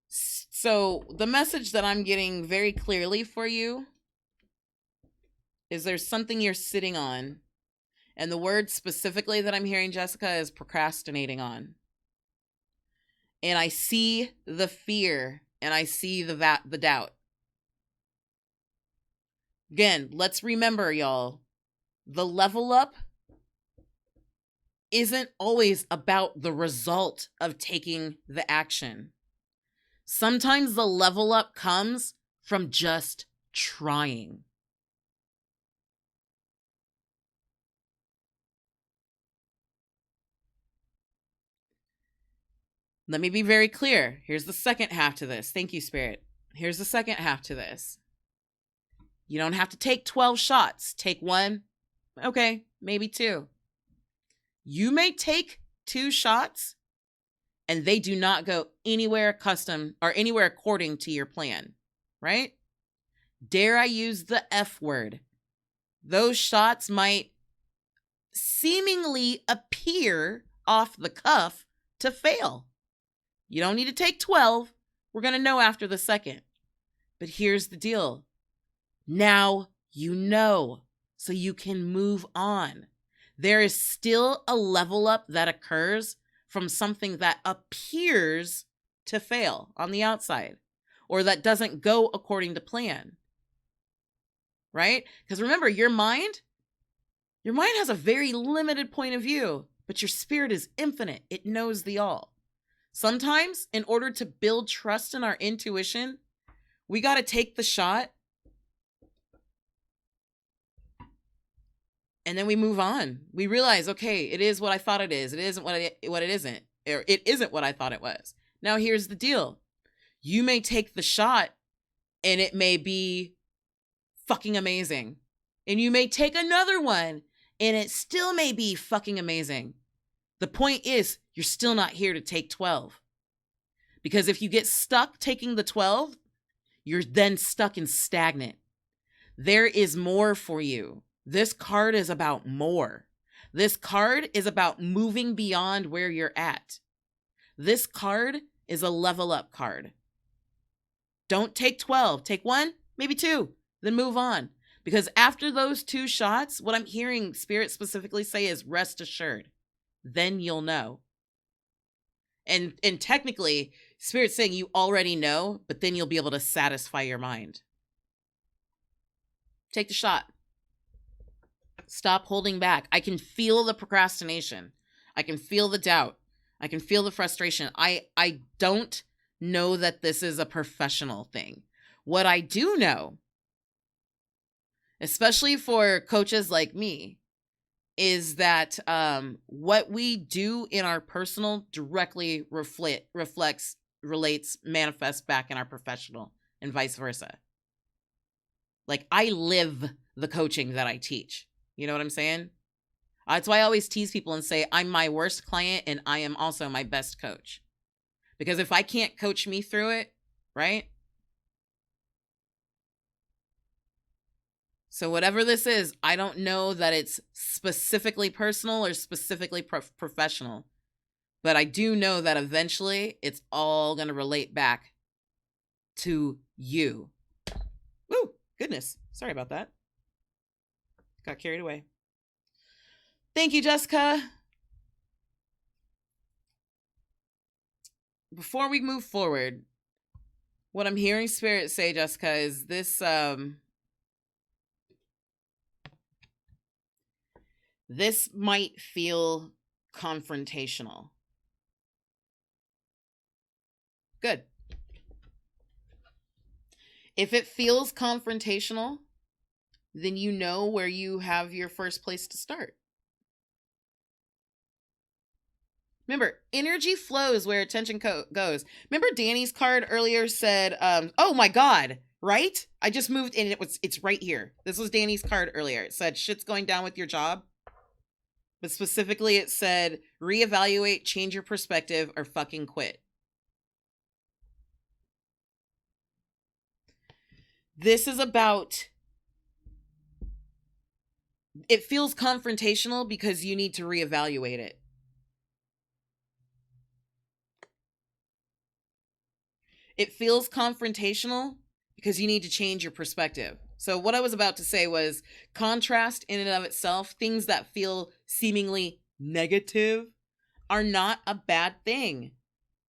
So the message that I'm getting very clearly for you is there's something you're sitting on. And the word specifically that I'm hearing, Jessica, is procrastinating on. And I see the fear, and I see the doubt. Again, let's remember, y'all, the level up isn't always about the result of taking the action. Sometimes the level up comes from just trying. Let me be very clear. Here's the second half to this. Thank you, Spirit. Here's the second half to this. You don't have to take 12 shots. Take 1. Okay, maybe 2. You may take 2 shots and they do not go anywhere custom or anywhere according to your plan, right? Dare I use the F word? Those shots might seemingly appear off the cuff to fail. You don't need to take 12. We're going to know after the second. But here's the deal. Now you know, so you can move on. There is still a level up that occurs from something that appears to fail on the outside, or that doesn't go according to plan, right? Because remember, your mind has a very limited point of view, but your spirit is infinite. It knows the all. Sometimes, in order to build trust in our intuition, we got to take the shot and then we move on. We realize, okay, it is what I thought it is. It isn't what it isn't, or it isn't what I thought it was. Now, here's the deal. You may take the shot and it may be fucking amazing. And you may take another one and it still may be fucking amazing. The point is, you're still not here to take 12. Because if you get stuck taking the 12, you're then stuck and stagnant. There is more for you. This card is about more. This card is about moving beyond where you're at. This card is a level up card. Don't take 12. Take 1, maybe 2, then move on. Because after those 2 shots, what I'm hearing Spirit specifically say is rest assured. Then you'll know. And technically, Spirit's saying you already know, but then you'll be able to satisfy your mind. Take the shot. Stop holding back. I can feel the procrastination. I can feel the doubt. I can feel the frustration. I don't know that this is a professional thing. What I do know, especially for coaches like me, is that what we do in our personal directly manifests back in our professional, and vice versa. Like, I live the coaching that I teach. You know what I'm saying? That's why I always tease people and say, I'm my worst client and I am also my best coach. Because if I can't coach me through it, right? So whatever this is, I don't know that it's specifically personal or specifically professional. But I do know that eventually it's all going to relate back to you. Woo, goodness. Sorry about that. Got carried away. Thank you, Jessica. Before we move forward, what I'm hearing Spirit say, Jessica, is this this might feel confrontational. Good. If it feels confrontational, then you know where you have your first place to start. Remember, energy flows where attention goes. Remember Danny's card earlier said, oh my God, right? I just moved and it's right here. This was Danny's card earlier. It said, shit's going down with your job. But specifically it said, reevaluate, change your perspective, or fucking quit. This is about, it feels confrontational because you need to reevaluate it. It feels confrontational because you need to change your perspective. So what I was about to say was contrast in and of itself, things that feel seemingly negative are not a bad thing,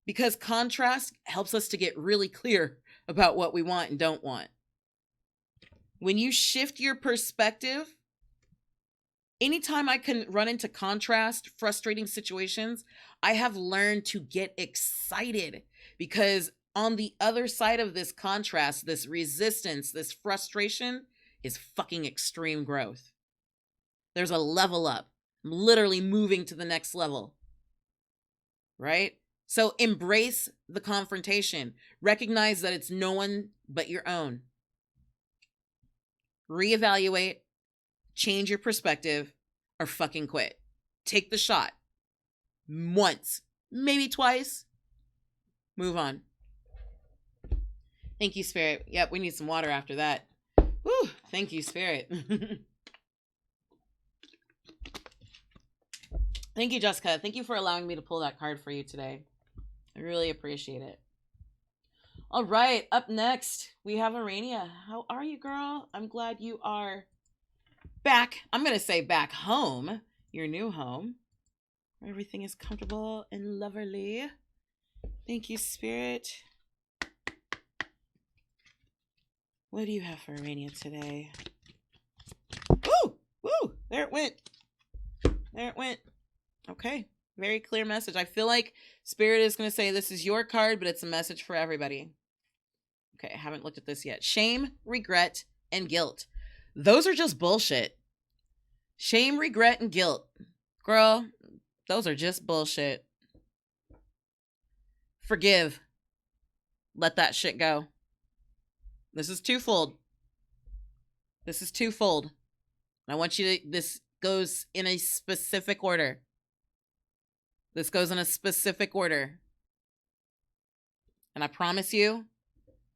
because contrast helps us to get really clear about what we want and don't want. When you shift your perspective, anytime I can run into contrast, frustrating situations, I have learned to get excited, because on the other side of this contrast, this resistance, this frustration is fucking extreme growth. There's a level up. I'm literally moving to the next level. Right? So embrace the confrontation. Recognize that it's no one but your own. Reevaluate, change your perspective, or fucking quit. Take the shot. Once, maybe twice. Move on. Thank you, Spirit. Yep, we need some water after that. Whew, thank you, Spirit. Thank you, Jessica. Thank you for allowing me to pull that card for you today. I really appreciate it. All right, up next, we have Arania. How are you, girl? I'm glad you are back. I'm going to say back home, your new home, where everything is comfortable and lovely. Thank you, Spirit. What do you have for Arania today? Woo! Woo! There it went. There it went. Okay. Very clear message. I feel like Spirit is going to say this is your card, but it's a message for everybody. Okay, I haven't looked at this yet. Shame, regret, and guilt. Those are just bullshit. Shame, regret, and guilt. Girl, those are just bullshit. Forgive. Let that shit go. This is twofold. This is twofold. I want you to, this goes in a specific order. This goes in a specific order. And I promise you,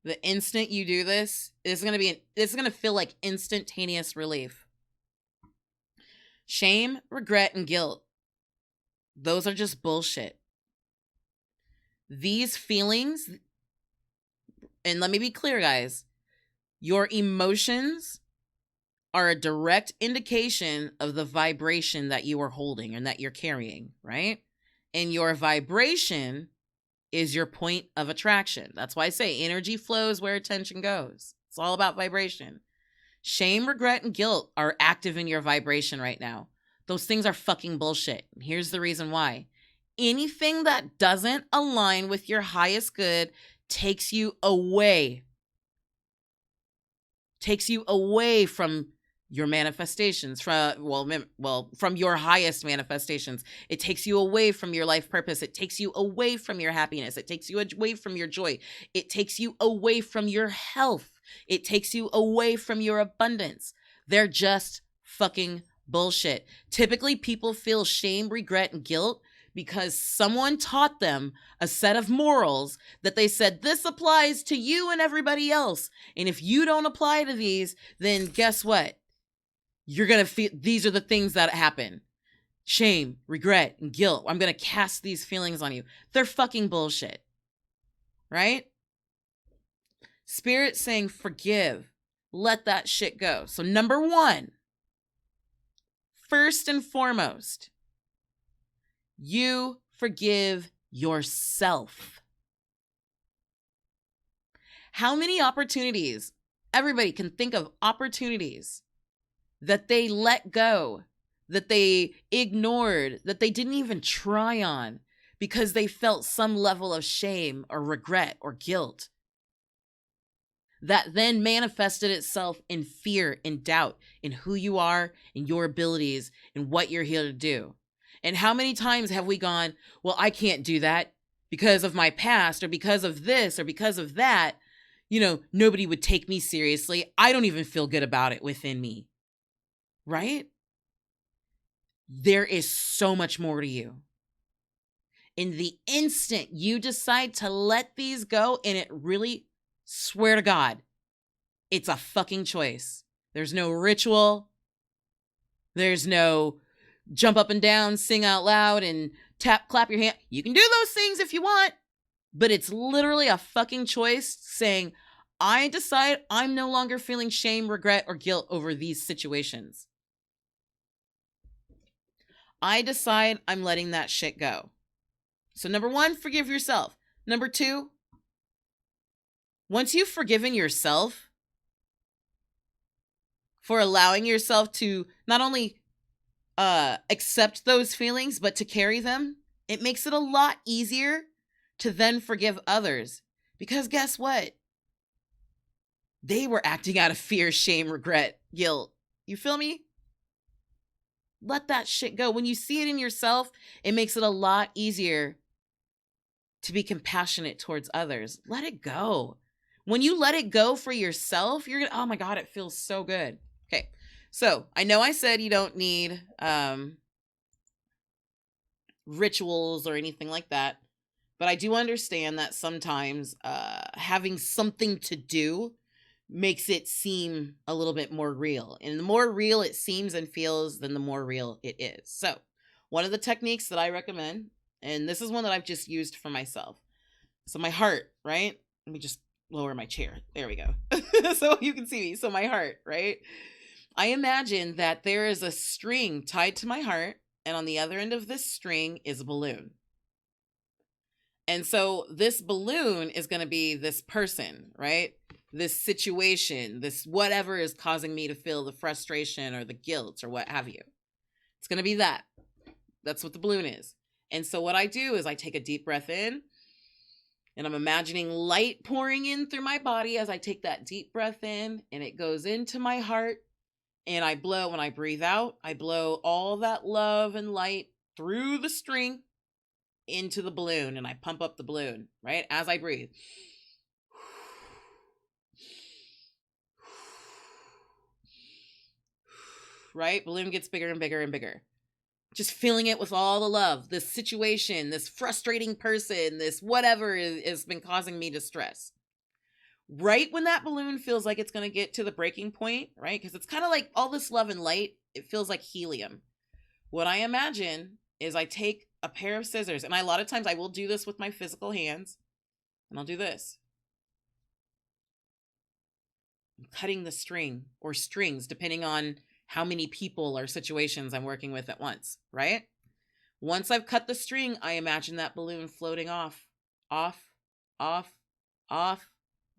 the instant you do this, it's going to feel like instantaneous relief. Shame, regret, and guilt. Those are just bullshit. These feelings, and let me be clear, guys, your emotions are a direct indication of the vibration that you are holding and that you're carrying, right? And your vibration is your point of attraction. That's why I say energy flows where attention goes. It's all about vibration. Shame, regret, and guilt are active in your vibration right now. Those things are fucking bullshit. And here's the reason why. Anything that doesn't align with your highest good takes you away. Takes you away from your manifestations, from your highest manifestations. It takes you away from your life purpose. It takes you away from your happiness. It takes you away from your joy. It takes you away from your health. It takes you away from your abundance. They're just fucking bullshit. Typically, people feel shame, regret, and guilt because someone taught them a set of morals that they said, this applies to you and everybody else. And if you don't apply to these, then guess what? You're going to feel, these are the things that happen. Shame, regret, and guilt. I'm going to cast these feelings on you. They're fucking bullshit. Right? Spirit saying forgive. Let that shit go. So number one, first and foremost, you forgive yourself. How many opportunities, everybody can think of opportunities that they let go, that they ignored, that they didn't even try on because they felt some level of shame or regret or guilt, that then manifested itself in fear and doubt in who you are and your abilities and what you're here to do. And how many times have we gone, well, I can't do that because of my past or because of this or because of that. You know, nobody would take me seriously. I don't even feel good about it within me. Right? There is so much more to you. In the instant you decide to let these go, and it really, swear to God, it's a fucking choice. There's no ritual. There's no jump up and down, sing out loud, and clap your hand. You can do those things if you want, but it's literally a fucking choice saying, I decide I'm no longer feeling shame, regret, or guilt over these situations. I decide I'm letting that shit go. So number one, forgive yourself. Number two, once you've forgiven yourself for allowing yourself to not only accept those feelings, but to carry them, it makes it a lot easier to then forgive others. Because guess what? They were acting out of fear, shame, regret, guilt. You feel me? Let that shit go. When you see it in yourself, it makes it a lot easier to be compassionate towards others. Let it go. When you let it go for yourself, you're gonna, oh my God, it feels so good. Okay. So I know I said you don't need rituals or anything like that, but I do understand that sometimes having something to do makes it seem a little bit more real. And the more real it seems and feels, then the more real it is. So one of the techniques that I recommend, and this is one that I've just used for myself. So my heart, right? Let me just lower my chair. There we go. So you can see me. So my heart, right? I imagine that there is a string tied to my heart, and on the other end of this string is a balloon. And so this balloon is going to be this person, right? This situation, this whatever is causing me to feel the frustration or the guilt or what have you. It's going to be that. That's what the balloon is. And so what I do is I take a deep breath in, and I'm imagining light pouring in through my body as I take that deep breath in, and it goes into my heart, and I blow. When I breathe out, I blow all that love and light through the string into the balloon, and I pump up the balloon, right? As I breathe. Right? Balloon gets bigger and bigger and bigger. Just feeling it with all the love, this situation, this frustrating person, this whatever has been causing me distress. Right when that balloon feels like it's going to get to the breaking point, right? Because it's kind of like all this love and light, it feels like helium. What I imagine is I take a pair of scissors, and a lot of times I will do this with my physical hands, and I'll do this. I'm cutting the string or strings, depending on how many people or situations I'm working with at once, right? Once I've cut the string, I imagine that balloon floating off,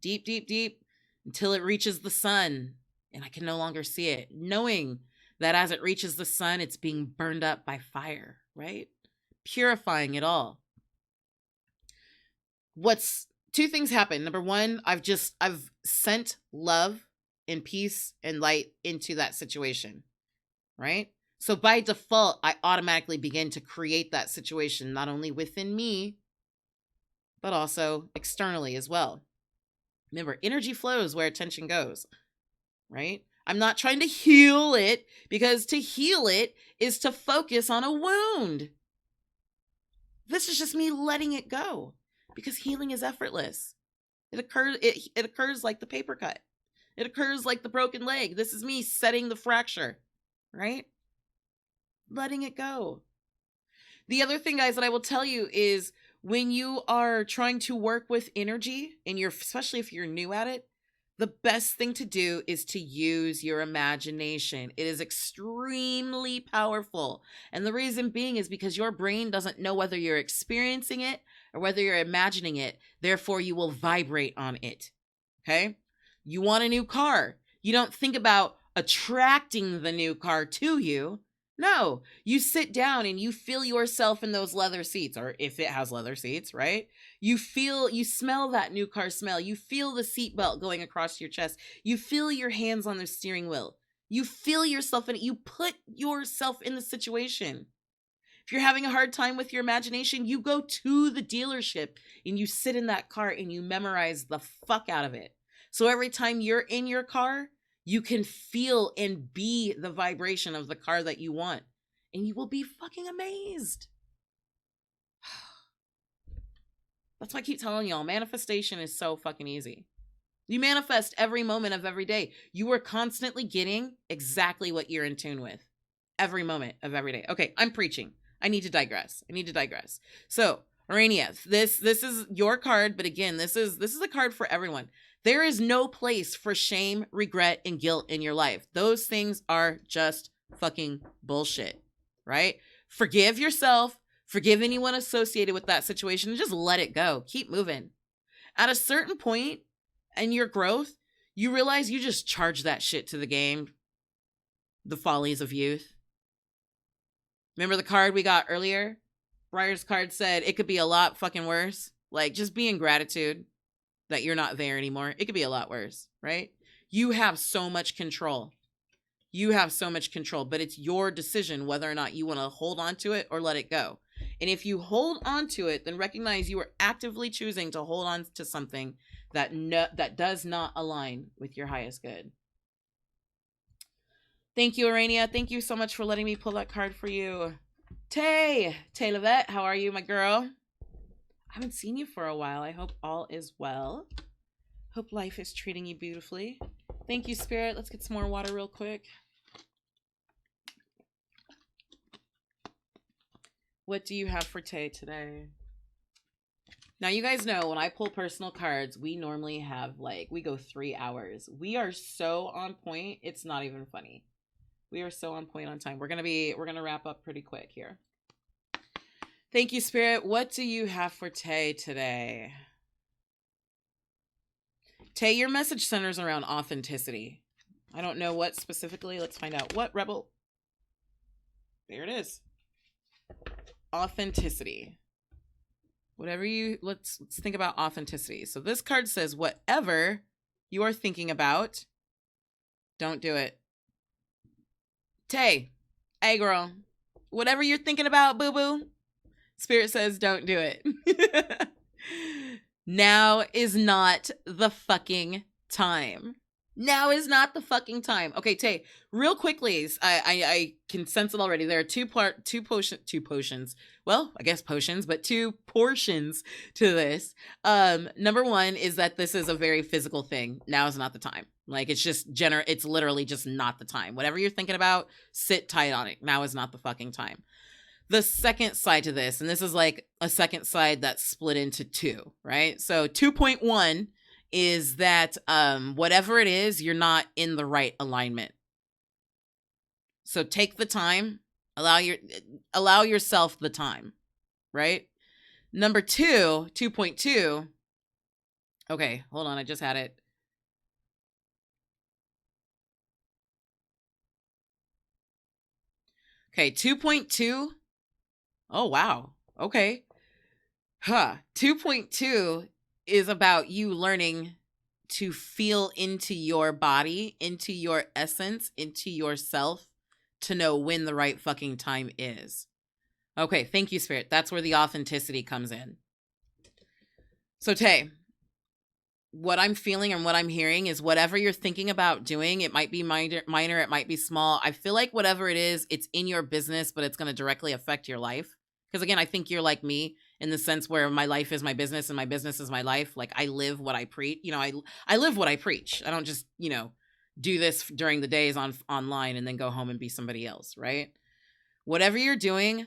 deep, deep, deep, until it reaches the sun, and I can no longer see it, knowing that as it reaches the sun, it's being burned up by fire, right? Purifying it all. Two things happen. Number one, I've sent love and peace and light into that situation, right? So by default, I automatically begin to create that situation, not only within me, but also externally as well. Remember, energy flows where attention goes, right? I'm not trying to heal it, because to heal it is to focus on a wound. This is just me letting it go, because healing is effortless. It occurs like the paper cut. It occurs like the broken leg. This is me setting the fracture, right? Letting it go. The other thing, guys, that I will tell you is when you are trying to work with energy, and especially if you're new at it, the best thing to do is to use your imagination. It is extremely powerful. And the reason being is because your brain doesn't know whether you're experiencing it or whether you're imagining it. Therefore, you will vibrate on it. Okay? You want a new car. You don't think about attracting the new car to you. No, you sit down and you feel yourself in those leather seats, or if it has leather seats, right? You smell that new car smell. You feel the seatbelt going across your chest. You feel your hands on the steering wheel. You feel yourself in it. You put yourself in the situation. If you're having a hard time with your imagination, you go to the dealership and you sit in that car and you memorize the fuck out of it. So every time you're in your car, you can feel and be the vibration of the car that you want. And you will be fucking amazed. That's why I keep telling y'all, manifestation is so fucking easy. You manifest every moment of every day. You are constantly getting exactly what you're in tune with. Every moment of every day. Okay, I'm preaching. I need to digress. So, Arania, this is your card, but again, this is a card for everyone. There is no place for shame, regret, and guilt in your life. Those things are just fucking bullshit, right? Forgive yourself, forgive anyone associated with that situation, and just let it go. Keep moving. At a certain point in your growth, you realize you just charge that shit to the game. The follies of youth. Remember the card we got earlier? Briar's card said it could be a lot fucking worse. Like, just be in gratitude that you're not there anymore. It could be a lot worse, right? You have so much control. But it's your decision whether or not you want to hold on to it or let it go. And if you hold on to it, then recognize you are actively choosing to hold on to something that does not align with your highest good. Thank you, Arania. Thank you so much for letting me pull that card for you. LaVette, how are you, my girl? I haven't seen you for a while. I hope all is well. Hope life is treating you beautifully. Thank you, Spirit. Let's get some more water real quick. What do you have for Tay today? Now, you guys know when I pull personal cards, we normally have we go 3 hours. We are so on point. It's not even funny. We are so on point on time. We're going to wrap up pretty quick here. Thank you, Spirit. What do you have for Tay today? Tay, your message centers around authenticity. I don't know what specifically. Let's find out. What, Rebel? There it is. Authenticity. Whatever you, let's think about authenticity. So this card says, whatever you are thinking about, don't do it. Tay, hey girl, whatever you're thinking about, boo-boo, Spirit says don't do it. Now is not the fucking time. Now is not the fucking time. Okay, Tay, real quickly, I can sense it already. There are two potions. Well, I guess potions, but two portions to this. Number one is that this is a very physical thing. Now is not the time. Like, it's just it's literally just not the time. Whatever you're thinking about, sit tight on it. Now is not the fucking time. The second side to this, and this is like a second side that's split into two, right? So 2.1 is that whatever it is, you're not in the right alignment. So take the time, allow yourself the time, right? Number 2.2. Okay, hold on, I just had it. Okay, 2.2. Oh, wow. Okay. 2.2 is about you learning to feel into your body, into your essence, into yourself, to know when the right fucking time is. Okay, thank you, Spirit. That's where the authenticity comes in. So, Tay, what I'm feeling and what I'm hearing is whatever you're thinking about doing, it might be minor, it might be small. I feel like whatever it is, it's in your business, but it's going to directly affect your life. Because again, I think you're like me in the sense where my life is my business and my business is my life. Like, I live what I preach. You know, I live what I preach. I don't just, you know, do this during the days online and then go home and be somebody else, right? Whatever you're doing,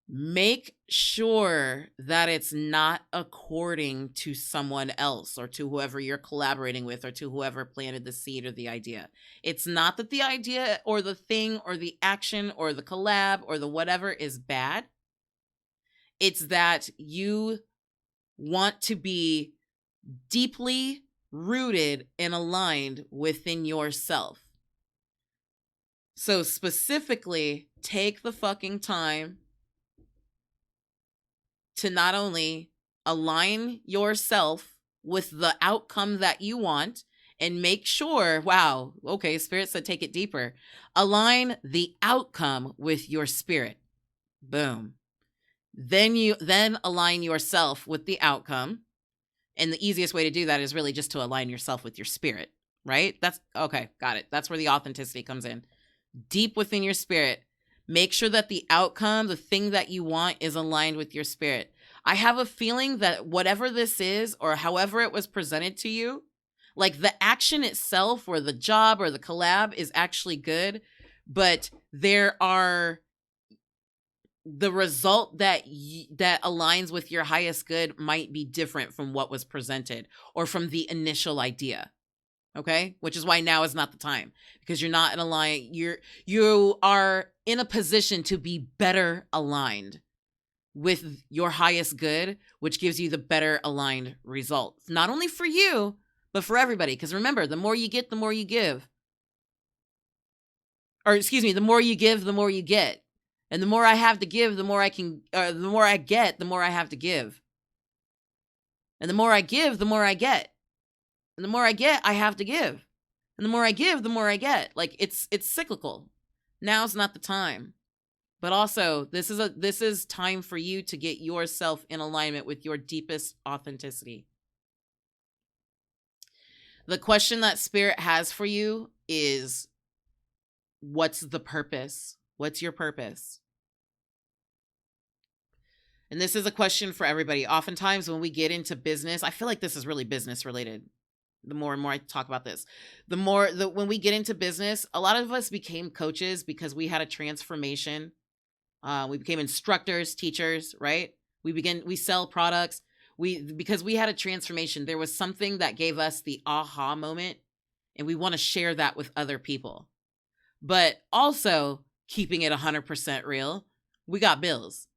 make sure that it's not according to someone else or to whoever you're collaborating with or to whoever planted the seed or the idea. It's not that the idea or the thing or the action or the collab or the whatever is bad. It's that you want to be deeply rooted and aligned within yourself. So specifically, take the fucking time to not only align yourself with the outcome that you want and make sure, wow, okay, Spirit said take it deeper. Align the outcome with your spirit. Boom. Then align yourself with the outcome. And the easiest way to do that is really just to align yourself with your spirit, right? That's okay. Got it. That's where the authenticity comes in. Deep within your spirit. Make sure that the outcome, the thing that you want, is aligned with your spirit. I have a feeling that whatever this is, or however it was presented to you, like the action itself or the job or the collab is actually good, but there are the result that aligns with your highest good might be different from what was presented or from the initial idea. Okay? Which is why now is not the time, because you're not in a line. You are in a position to be better aligned with your highest good, which gives you the better aligned results. Not only for you, but for everybody. Because remember, the more you get, the more you give. Or excuse me, the more you give, the more you get. And the more I have to give, the more I can, the more I get, the more I have to give. And the more I give, the more I get. And the more I get, I have to give. And the more I give, the more I get. Like, it's cyclical. Now's not the time. But also, this is time for you to get yourself in alignment with your deepest authenticity. The question that Spirit has for you is, what's the purpose? What's your purpose? And this is a question for everybody. Oftentimes when we get into business, I feel like this is really business related. The more and more I talk about this, when we get into business, a lot of us became coaches because we had a transformation. We became instructors, teachers, right? We sell products. Because we had a transformation. There was something that gave us the aha moment, and we want to share that with other people. But also, keeping it 100% real, we got bills.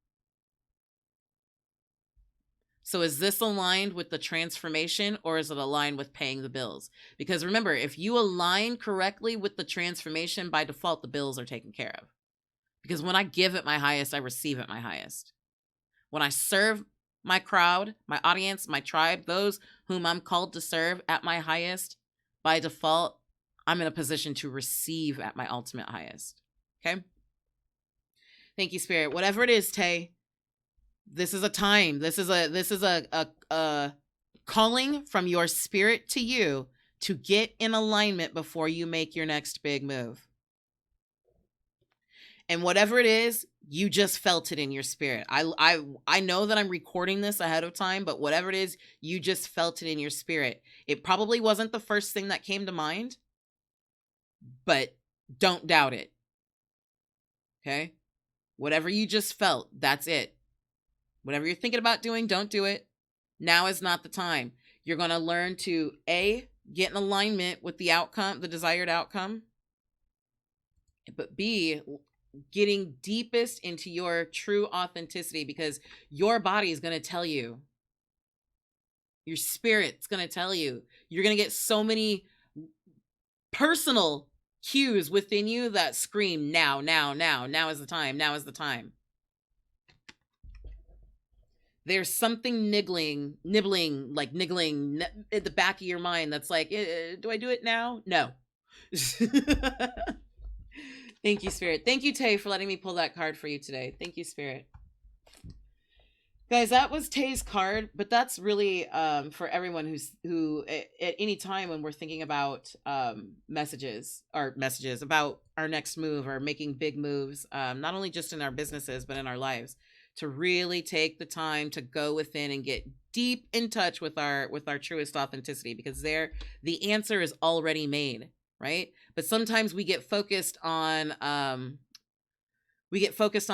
So is this aligned with the transformation, or is it aligned with paying the bills? Because remember, if you align correctly with the transformation, by default, the bills are taken care of. Because when I give at my highest, I receive at my highest. When I serve my crowd, my audience, my tribe, those whom I'm called to serve at my highest, by default, I'm in a position to receive at my ultimate highest. Okay? Thank you, Spirit. Whatever it is, Tay, this is a time. This is a calling from your spirit to you to get in alignment before you make your next big move. And whatever it is, you just felt it in your spirit. I know that I'm recording this ahead of time, but whatever it is, you just felt it in your spirit. It probably wasn't the first thing that came to mind, but don't doubt it. Okay? Whatever you just felt, that's it. Whatever you're thinking about doing, don't do it. Now is not the time. You're going to learn to A, get in alignment with the outcome, the desired outcome, but B, getting deepest into your true authenticity, because your body is going to tell you, your spirit's going to tell you, you're going to get so many personal cues within you that scream, now is the time, now is the time. There's something nibbling at the back of your mind that's like, do I do it now? No. Thank you, Spirit. Thank you, Tay, for letting me pull that card for you today. Thank you, Spirit. Guys, that was Tay's card, but that's really for everyone who at any time when we're thinking about messages about our next move or making big moves, not only just in our businesses, but in our lives, to really take the time to go within and get deep in touch with our truest authenticity, because there the answer is already made, right? But sometimes we get focused on a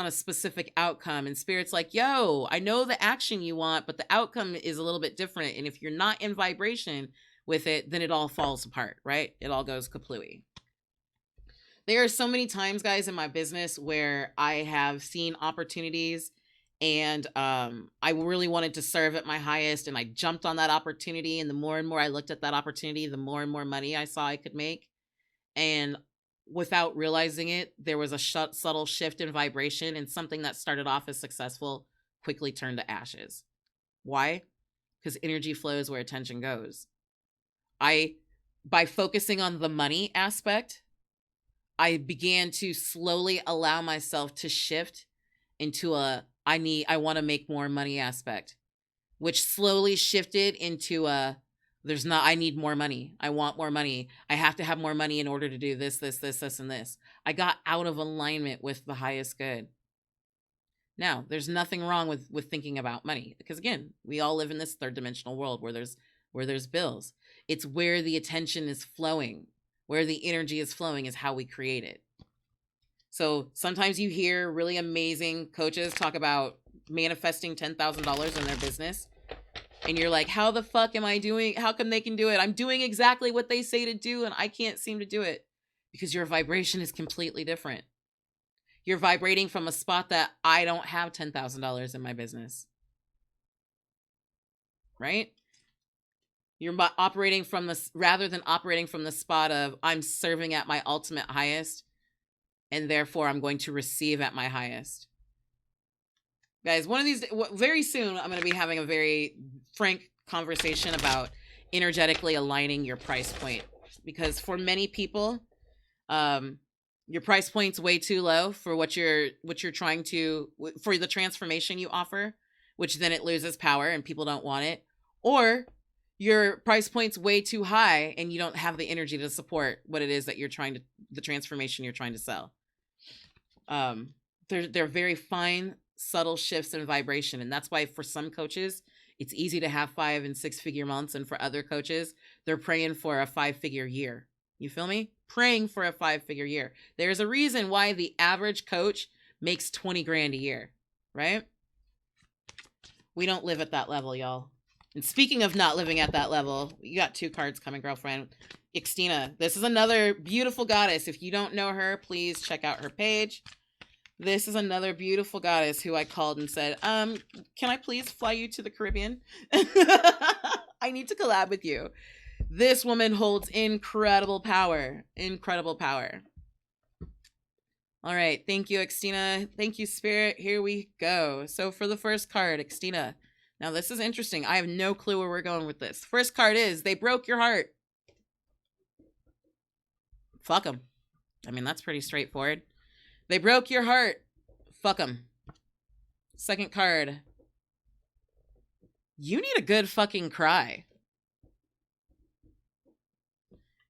specific outcome, and Spirit's like, yo, I know the action you want, but the outcome is a little bit different. And if you're not in vibration with it, then it all falls apart, right? It all goes 𝗥𝗲𝗃𝗀𝗃. There are so many times, guys, in my business where I have seen opportunities and I really wanted to serve at my highest, and I jumped on that opportunity. And the more and more I looked at that opportunity, the more and more money I saw I could make. And without realizing it, there was a subtle shift in vibration, and something that started off as successful quickly turned to ashes. Why? Because energy flows where attention goes. By focusing on the money aspect, I began to slowly allow myself to shift into I want to make more money aspect, which slowly shifted into I need more money. I want more money. I have to have more money in order to do this, and this. I got out of alignment with the highest good. Now, there's nothing wrong with thinking about money, because again, we all live in this third dimensional world where there's bills. It's where the attention is flowing, where the energy is flowing is how we create it. So sometimes you hear really amazing coaches talk about manifesting $10,000 in their business. And you're like, how the fuck am I doing? How come they can do it? I'm doing exactly what they say to do, and I can't seem to do it. Because your vibration is completely different. You're vibrating from a spot that I don't have $10,000 in my business. Right? You're operating from rather than operating from the spot of I'm serving at my ultimate highest, and therefore I'm going to receive at my highest. Guys, one of these, very soon, I'm going to be having a very frank conversation about energetically aligning your price point. Because for many people, your price point's way too low for what you're trying to, for the transformation you offer, which then it loses power and people don't want it. Or your price point's way too high and you don't have the energy to support what it is that the transformation you're trying to sell. They're very fine, subtle shifts in vibration. And that's why for some coaches, it's easy to have 5 and 6 figure months. And for other coaches, they're praying for a 5-figure year. You feel me? Praying for a 5-figure year. There's a reason why the average coach makes 20 grand a year, right? We don't live at that level, y'all. And speaking of not living at that level, you got 2 cards coming, girlfriend. Xtina. This is another beautiful goddess. If you don't know her, please check out her page. This is another beautiful goddess who I called and said, can I please fly you to the Caribbean? I need to collab with you. This woman holds incredible power. Incredible power. All right. Thank you, Xtina. Thank you, Spirit. Here we go. So for the first card, Xtina. Now, this is interesting. I have no clue where we're going with this. First card is, they broke your heart. Fuck them. I mean, that's pretty straightforward. They broke your heart. Fuck them. Second card. You need a good fucking cry.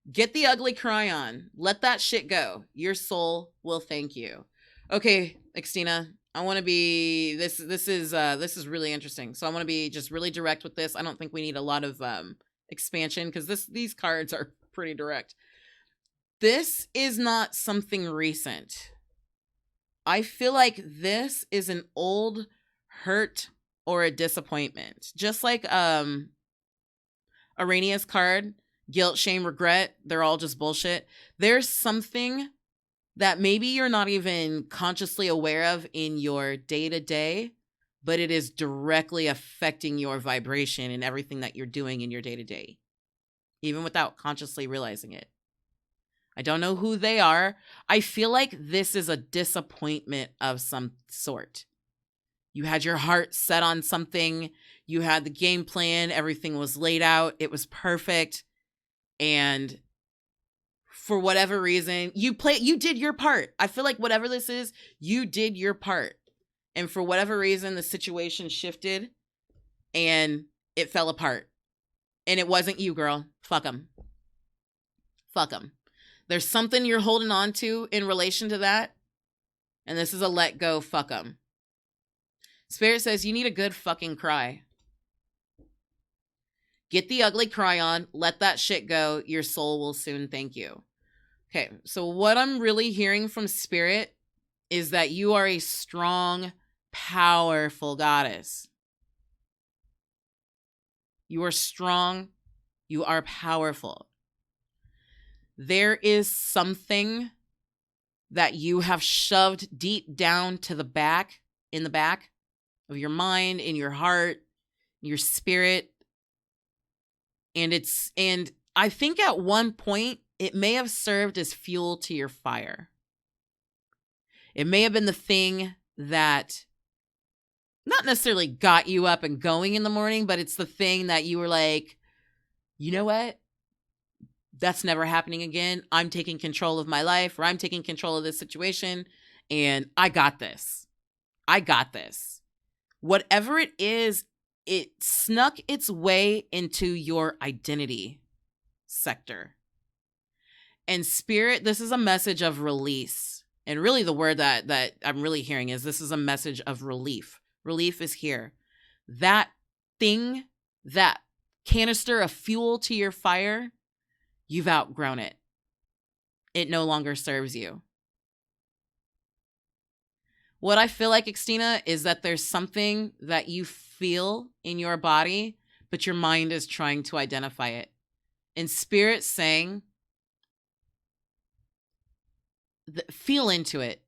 Get the ugly cry on. Let that shit go. Your soul will thank you. Okay, Xtina, I want to be, this is really interesting. So I want to be just really direct with this. I don't think we need a lot of expansion because these cards are pretty direct. This is not something recent. I feel like this is an old hurt or a disappointment. Just like Arania's card, guilt, shame, regret, they're all just bullshit. There's something that maybe you're not even consciously aware of in your day-to-day, but it is directly affecting your vibration and everything that you're doing in your day-to-day, even without consciously realizing it. I don't know who they are. I feel like this is a disappointment of some sort. You had your heart set on something. You had the game plan. Everything was laid out. It was perfect. And for whatever reason, you did your part. I feel like whatever this is, you did your part. And for whatever reason, the situation shifted and it fell apart. And it wasn't you, girl. Fuck them. Fuck them. There's something you're holding on to in relation to that. And this is a let go, fuck them. Spirit says you need a good fucking cry. Get the ugly cry on. Let that shit go. Your soul will soon thank you. Okay, so what I'm really hearing from Spirit is that you are a strong, powerful goddess. You are strong. You are powerful. There is something that you have shoved deep down to the back, in the back of your mind, in your heart, your spirit. And I think at one point, it may have served as fuel to your fire. It may have been the thing that not necessarily got you up and going in the morning, but it's the thing that you were like, you know what? That's never happening again. I'm taking control of my life, or I'm taking control of this situation, and I got this. I got this. Whatever it is, it snuck its way into your identity sector. And Spirit, this is a message of release. And really the word that I'm really hearing is this is a message of relief. Relief is here. That thing, that canister of fuel to your fire, you've outgrown it. It no longer serves you. What I feel like, Xtina, is that there's something that you feel in your body, but your mind is trying to identify it. And Spirit's saying, feel into it.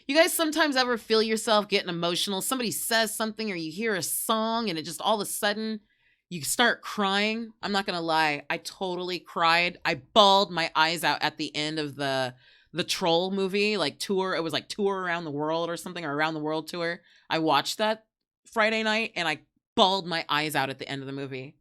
You guys sometimes ever feel yourself getting emotional? Somebody says something or you hear a song and it just all of a sudden you start crying. I'm not going to lie. I totally cried. I bawled my eyes out at the end of the Troll movie, like tour. It was like Tour Around the World or something, or Around the World Tour. I watched that Friday night and I bawled my eyes out at the end of the movie.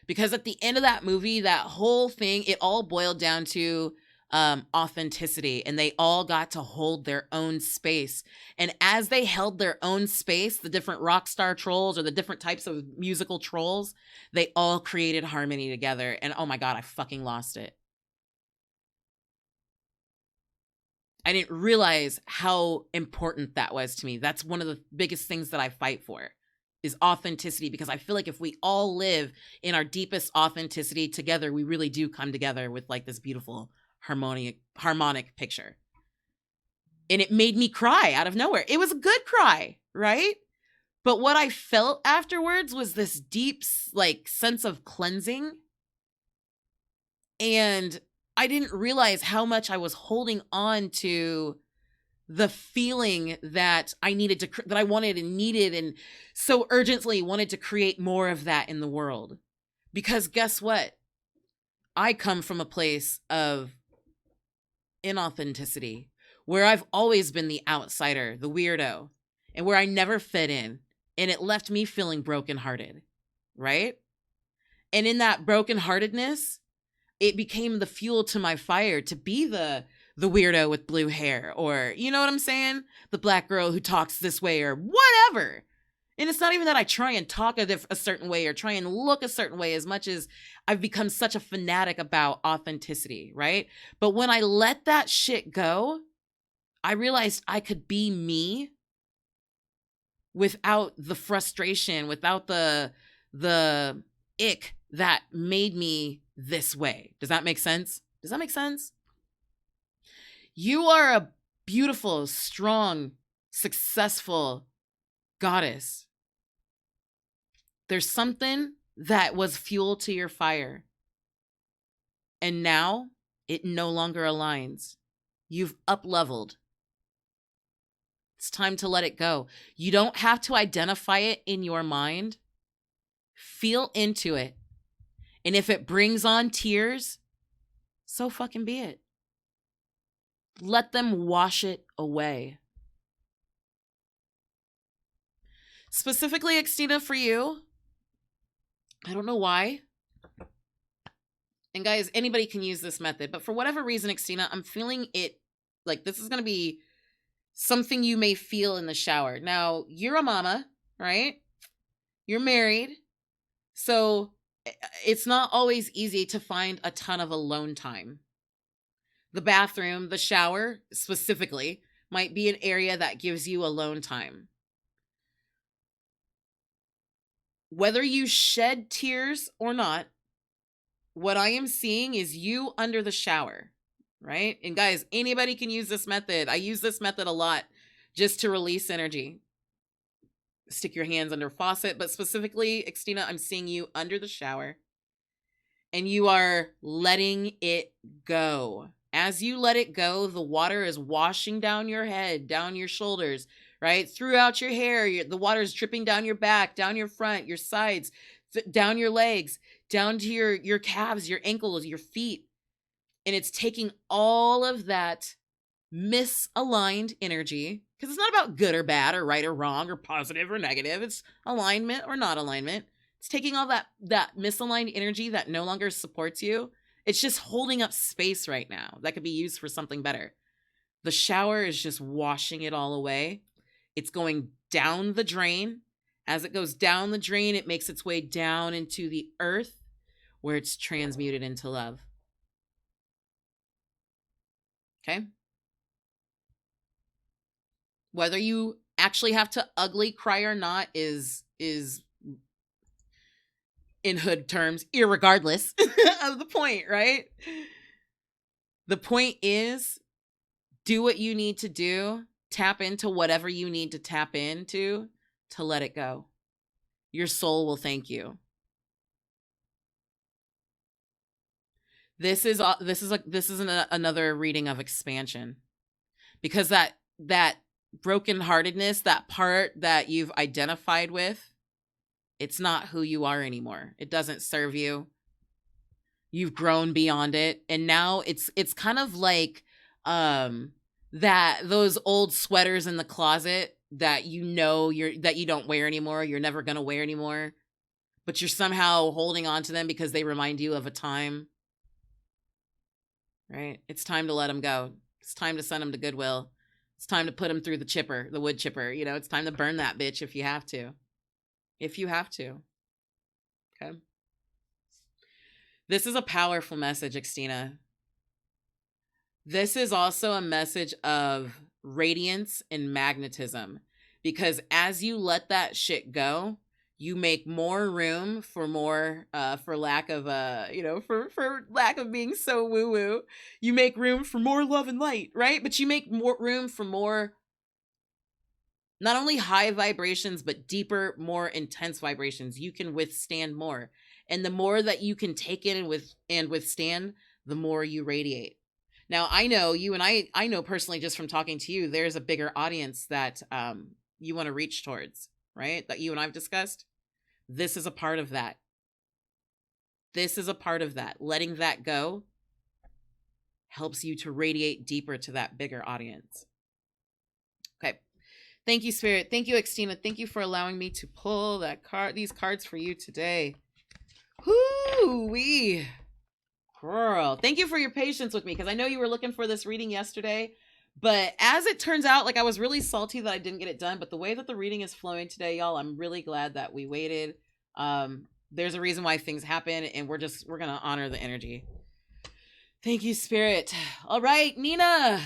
Because at the end of that movie, that whole thing, it all boiled down to authenticity, and they all got to hold their own space. And as they held their own space, the different rock star trolls or the different types of musical trolls, they all created harmony together. And oh my God, I fucking lost it. I didn't realize how important that was to me. That's one of the biggest things that I fight for, is authenticity, because I feel like if we all live in our deepest authenticity together, we really do come together with like this beautiful harmonic picture. And it made me cry out of nowhere. It was a good cry, right? But what I felt afterwards was this deep like sense of cleansing. And I didn't realize how much I was holding on to the feeling that I needed to, that I wanted and needed and so urgently wanted to create more of that in the world. Because guess what? I come from a place of inauthenticity where I've always been the outsider, the weirdo, and where I never fit in. And it left me feeling brokenhearted, right? And in that brokenheartedness, it became the fuel to my fire to be the weirdo with blue hair, or, you know what I'm saying? The black girl who talks this way or whatever. And it's not even that I try and talk a certain way or try and look a certain way as much as I've become such a fanatic about authenticity, right? But when I let that shit go, I realized I could be me without the frustration, without the ick that made me this way. Does that make sense? Does that make sense? You are a beautiful, strong, successful goddess. There's something that was fuel to your fire. And now it no longer aligns. You've up-leveled. It's time to let it go. You don't have to identify it in your mind. Feel into it. And if it brings on tears, so fucking be it. Let them wash it away. Specifically, Xtina, for you, I don't know why. And guys, anybody can use this method, but for whatever reason, Xtina, I'm feeling it like this is going to be something you may feel in the shower. Now, you're a mama, right? You're married. So it's not always easy to find a ton of alone time. The bathroom, the shower specifically, might be an area that gives you alone time. Whether you shed tears or not, what I am seeing is you under the shower, right? And guys, anybody can use this method. I use this method a lot just to release energy. Stick your hands under a faucet, but specifically, Xtina, I'm seeing you under the shower and you are letting it go. As you let it go, the water is washing down your head, down your shoulders, right? Throughout your hair, the water is dripping down your back, down your front, your sides, down your legs, down to your calves, your ankles, your feet. And it's taking all of that misaligned energy, because it's not about good or bad or right or wrong or positive or negative. It's alignment or not alignment. It's taking all that misaligned energy that no longer supports you. It's just holding up space right now that could be used for something better. The shower is just washing it all away. It's going down the drain. As it goes down the drain, it makes its way down into the earth where it's transmuted into love. Okay? Whether you actually have to ugly cry or not is in hood terms, irregardless of the point, right? The point is, do what you need to do, tap into whatever you need to tap into to let it go. Your soul will thank you. This is another reading of expansion, because that brokenheartedness, that part that you've identified with, it's not who you are anymore. It doesn't serve you. You've grown beyond it. And now it's kind of like those old sweaters in the closet that that you don't wear anymore, you're never going to wear anymore, but you're somehow holding on to them because they remind you of a time. Right? It's time to let them go. It's time to send them to Goodwill. It's time to put them through the wood chipper. You know, it's time to burn that bitch if you have to. If you have to. Okay. This is a powerful message, Xtina. This is also a message of radiance and magnetism, because as you let that shit go, you make more room for more, for lack of being so woo woo, you make room for more love and light, right? But you make more room for more, not only high vibrations, but deeper, more intense vibrations. You can withstand more. And the more that you can take in and withstand, the more you radiate. Now, I know you and I know personally just from talking to you, there's a bigger audience that you want to reach towards, right? That you and I've discussed. This is a part of that. This is a part of that. Letting that go helps you to radiate deeper to that bigger audience. Okay. Thank you, Spirit. Thank you, Xtina. Thank you for allowing me to pull these cards for you today. Whoo-wee. Girl, thank you for your patience with me, because I know you were looking for this reading yesterday, but as it turns out, like, I was really salty that I didn't get it done, but the way that the reading is flowing today, y'all, I'm really glad that we waited. There's a reason why things happen, and we're gonna honor the energy. Thank you, Spirit. All right, Nina,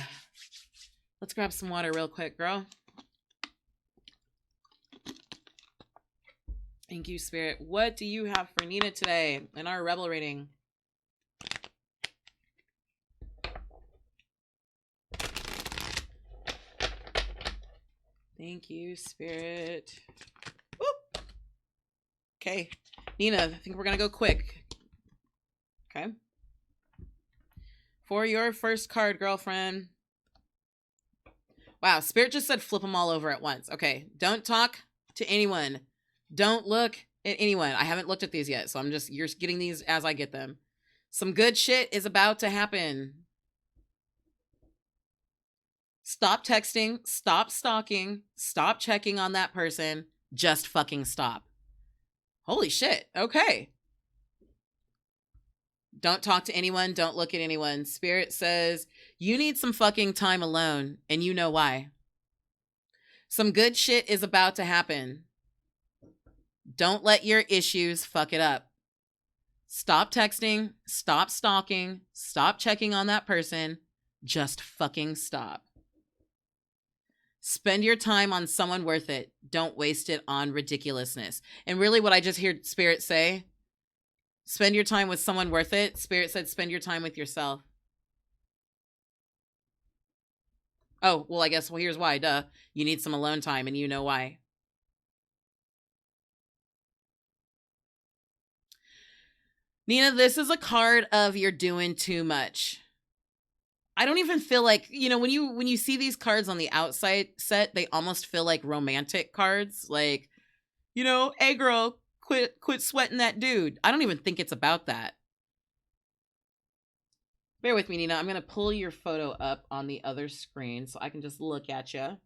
let's grab some water real quick, girl. Thank you, Spirit. What do you have for Nina today in our Rebel reading? Thank you, Spirit. Whoop. Okay, Nina, I think we're gonna go quick. Okay. For your first card, girlfriend. Wow, Spirit just said flip them all over at once. Okay, don't talk to anyone. Don't look at anyone. I haven't looked at these yet, so you're getting these as I get them. Some good shit is about to happen. Stop texting, stop stalking, stop checking on that person. Just fucking stop. Holy shit. Okay. Don't talk to anyone. Don't look at anyone. Spirit says you need some fucking time alone, and you know why. Some good shit is about to happen. Don't let your issues fuck it up. Stop texting, stop stalking, stop checking on that person. Just fucking stop. Spend your time on someone worth it. Don't waste it on ridiculousness. And really what I just hear Spirit say, spend your time with someone worth it. Spirit said, spend your time with yourself. Oh, well, I guess, well, here's why. Duh. You need some alone time, and you know why. Nina, this is a card of you're doing too much. I don't even feel like, when you see these cards on the outside set, they almost feel like romantic cards. Like, hey girl, quit sweating that dude. I don't even think it's about that. Bear with me, Nina. I'm going to pull your photo up on the other screen so I can just look at you.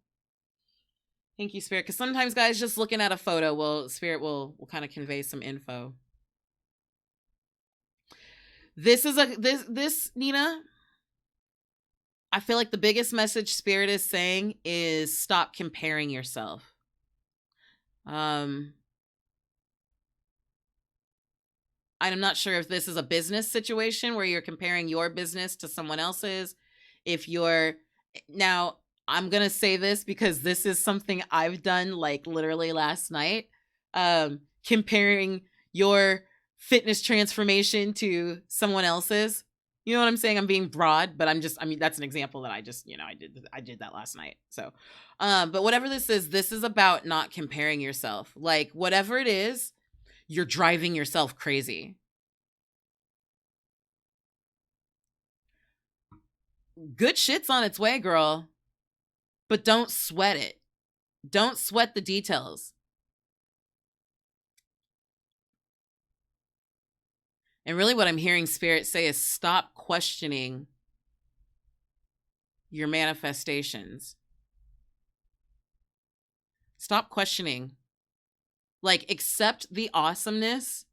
Thank you, Spirit. Because sometimes, guys, just looking at a photo, Spirit will kind of convey some info. This, Nina, I feel like the biggest message Spirit is saying is stop comparing yourself. I'm not sure if this is a business situation where you're comparing your business to someone else's. Now, I'm going to say this because this is something I've done like literally last night. Comparing your fitness transformation to someone else's. You know what I'm saying? I'm being broad, but that's an example that I did that last night. So, but whatever this is about not comparing yourself. Like, whatever it is, you're driving yourself crazy. Good shit's on its way, girl, but don't sweat it. Don't sweat the details. And really what I'm hearing Spirit say is stop questioning your manifestations. Stop questioning. Like, accept the awesomeness.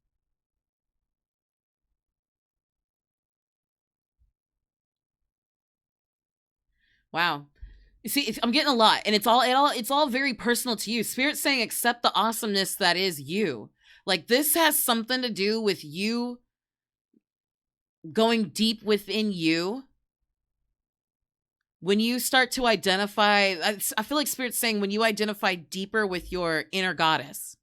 Wow. You see, I'm getting a lot, and it's all very personal to you. Spirit's saying accept the awesomeness that is you. Like, this has something to do with you going deep within you. When you start to identify, I feel like Spirit's saying when you identify deeper with your inner goddess,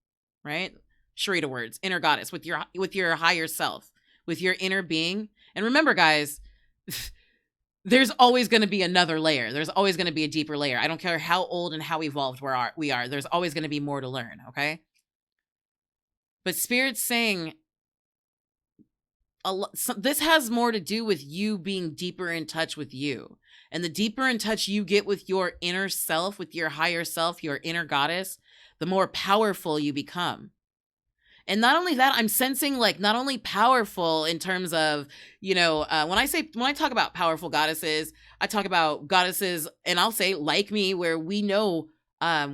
right? Sherita words, inner goddess, with your higher self, with your inner being. And remember, guys, there's always going to be another layer. There's always going to be a deeper layer. I don't care how old and how evolved we are. There's always going to be more to learn, okay? But Spirit's saying this has more to do with you being deeper in touch with you. And the deeper in touch you get with your inner self, with your higher self, your inner goddess, the more powerful you become. And not only that, I'm sensing like not only powerful in terms of, when I talk about powerful goddesses, I talk about goddesses, and I'll say like me, where we know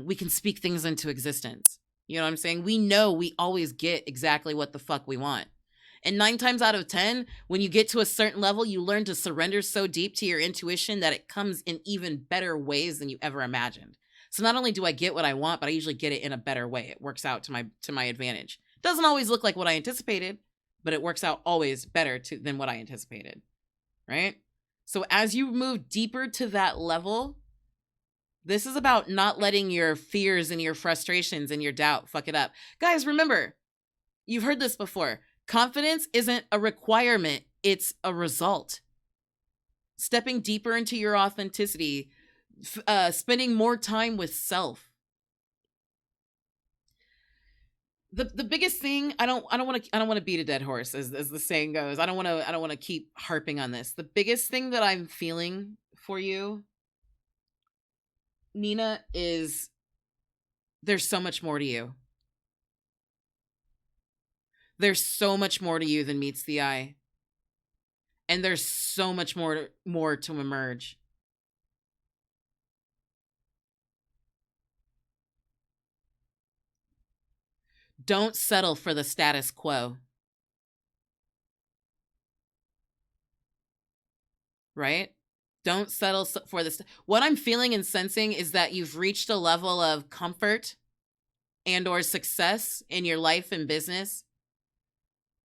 we can speak things into existence. You know what I'm saying? We know we always get exactly what the fuck we want. And 9 times out of 10, when you get to a certain level, you learn to surrender so deep to your intuition that it comes in even better ways than you ever imagined. So not only do I get what I want, but I usually get it in a better way. It works out to my advantage. Doesn't always look like what I anticipated, but it works out always better than what I anticipated, right? So as you move deeper to that level, this is about not letting your fears and your frustrations and your doubt fuck it up. Guys, remember, you've heard this before. Confidence isn't a requirement, it's a result. Stepping deeper into your authenticity, spending more time with self. The biggest thing, I don't want to beat a dead horse, as the saying goes. I don't want to keep harping on this. The biggest thing that I'm feeling for you, Nina, is there's so much more to you. There's so much more to you than meets the eye. And there's so much more to emerge. Don't settle for the status quo. Right? Don't settle for this. What I'm feeling and sensing is that you've reached a level of comfort and or success in your life and business.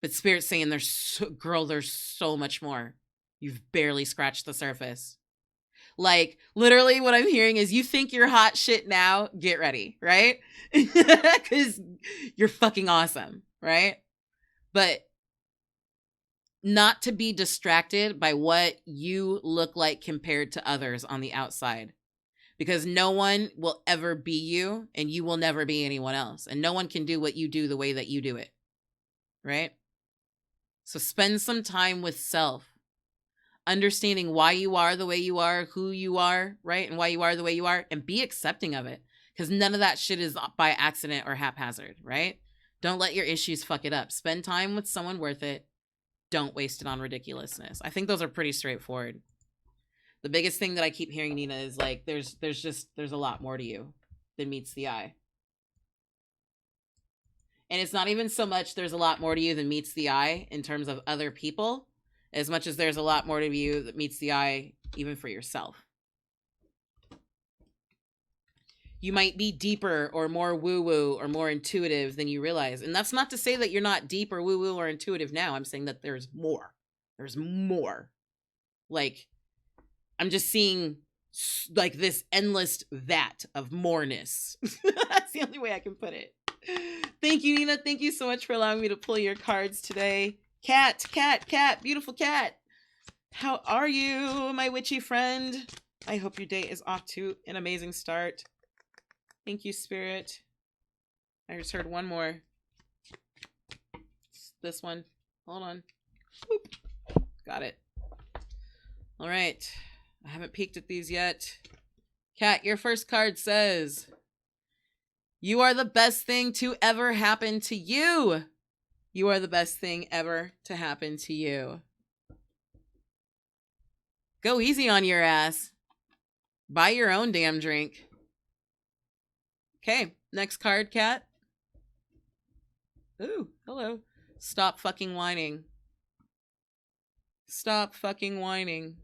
But Spirit's saying there's so much more. You've barely scratched the surface. Like, literally what I'm hearing is you think you're hot shit now, get ready, right? Because you're fucking awesome, right? But not to be distracted by what you look like compared to others on the outside. Because no one will ever be you, and you will never be anyone else. And no one can do what you do the way that you do it, right? So spend some time with self. Understanding why you are the way you are, who you are, right? And why you are the way you are, and be accepting of it. Because none of that shit is by accident or haphazard, right? Don't let your issues fuck it up. Spend time with someone worth it. Don't waste it on ridiculousness. I think those are pretty straightforward. The biggest thing that I keep hearing, Nina, is like, there's a lot more to you than meets the eye. And it's not even so much there's a lot more to you than meets the eye in terms of other people, as much as there's a lot more to you that meets the eye even for yourself. You might be deeper or more woo-woo or more intuitive than you realize. And that's not to say that you're not deep or woo-woo or intuitive now. I'm saying that there's more. There's more. Like, I'm just seeing like this endless vat of moreness. That's the only way I can put it. Thank you, Nina. Thank you so much for allowing me to pull your cards today. Cat, beautiful cat. How are you, my witchy friend? I hope your day is off to an amazing start. Thank you, Spirit. I just heard one more. It's this one. Hold on. Boop. Got it. All right. I haven't peeked at these yet. Cat, your first card says, you are the best thing to ever happen to you. You are the best thing ever to happen to you. Go easy on your ass. Buy your own damn drink. Okay, next card, Cat. Ooh, hello. Stop fucking whining. Stop fucking whining.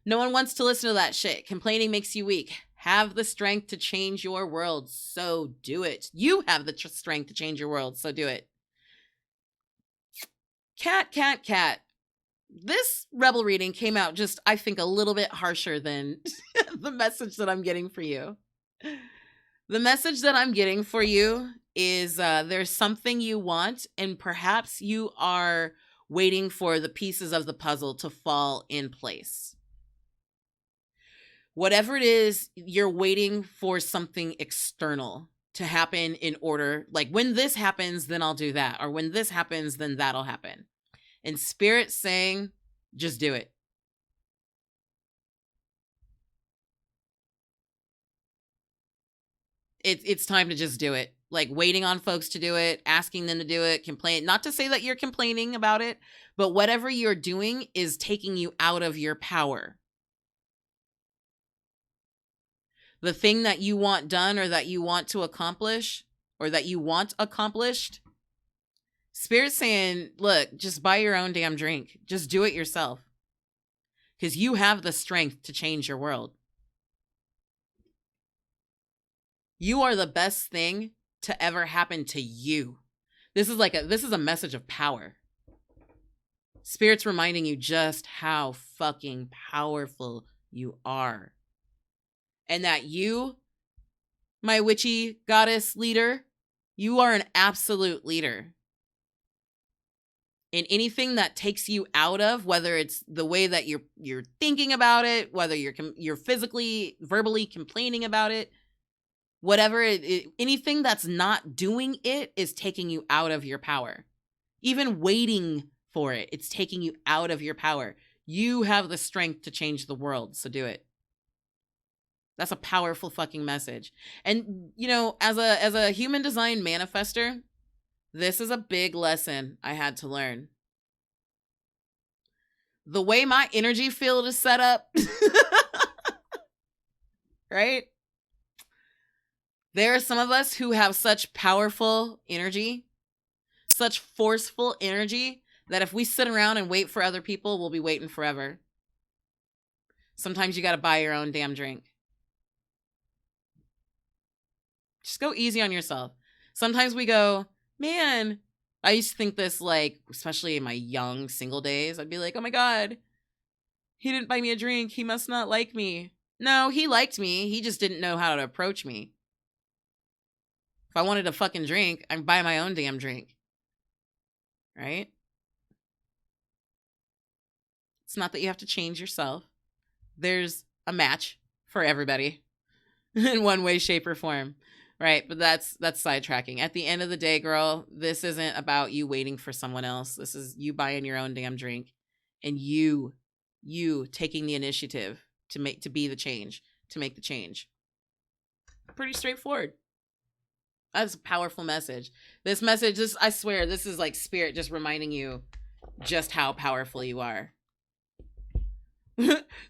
No one wants to listen to that shit. Complaining makes you weak. Have the strength to change your world, so do it. You have the strength to change your world, so do it. Cat. This Rebel reading came out just, I think, a little bit harsher than the message that I'm getting for you. The message that I'm getting for you is there's something you want, and perhaps you are waiting for the pieces of the puzzle to fall in place. Whatever it is, you're waiting for something external to happen in order. Like, when this happens, then I'll do that. Or when this happens, then that'll happen. And Spirit saying, just do it. It's time to just do it. Like waiting on folks to do it, asking them to do it, complain. Not to say that you're complaining about it, but whatever you're doing is taking you out of your power. The thing that you want done or that you want to accomplish or that you want accomplished, Spirit's saying, look, just buy your own damn drink. Just do it yourself. Because you have the strength to change your world. You are the best thing to ever happen to you. This is a message of power. Spirit's reminding you just how fucking powerful you are. And that you, my witchy goddess leader, you are an absolute leader. In anything that takes you out of, whether it's the way that you're thinking about it, whether you're physically, verbally complaining about it, whatever, anything that's not doing it is taking you out of your power. Even waiting for it, it's taking you out of your power. You have the strength to change the world, so do it. That's a powerful fucking message. And, you know, as a human design manifester, this is a big lesson I had to learn. The way my energy field is set up, right? There are some of us who have such powerful energy, such forceful energy, that if we sit around and wait for other people, we'll be waiting forever. Sometimes you got to buy your own damn drink. Just go easy on yourself. Sometimes we go, man, I used to think this, like, especially in my young single days, I'd be like, oh my God, he didn't buy me a drink. He must not like me. No, he liked me. He just didn't know how to approach me. If I wanted a fucking drink, I'd buy my own damn drink. Right? It's not that you have to change yourself. There's a match for everybody in one way, shape, or form. Right? But that's sidetracking. At the end of the day, girl, this isn't about you waiting for someone else. This is you buying your own damn drink and you taking the initiative to make the change. Pretty straightforward. That's a powerful message. This message, I swear, this is like Spirit just reminding you just how powerful you are.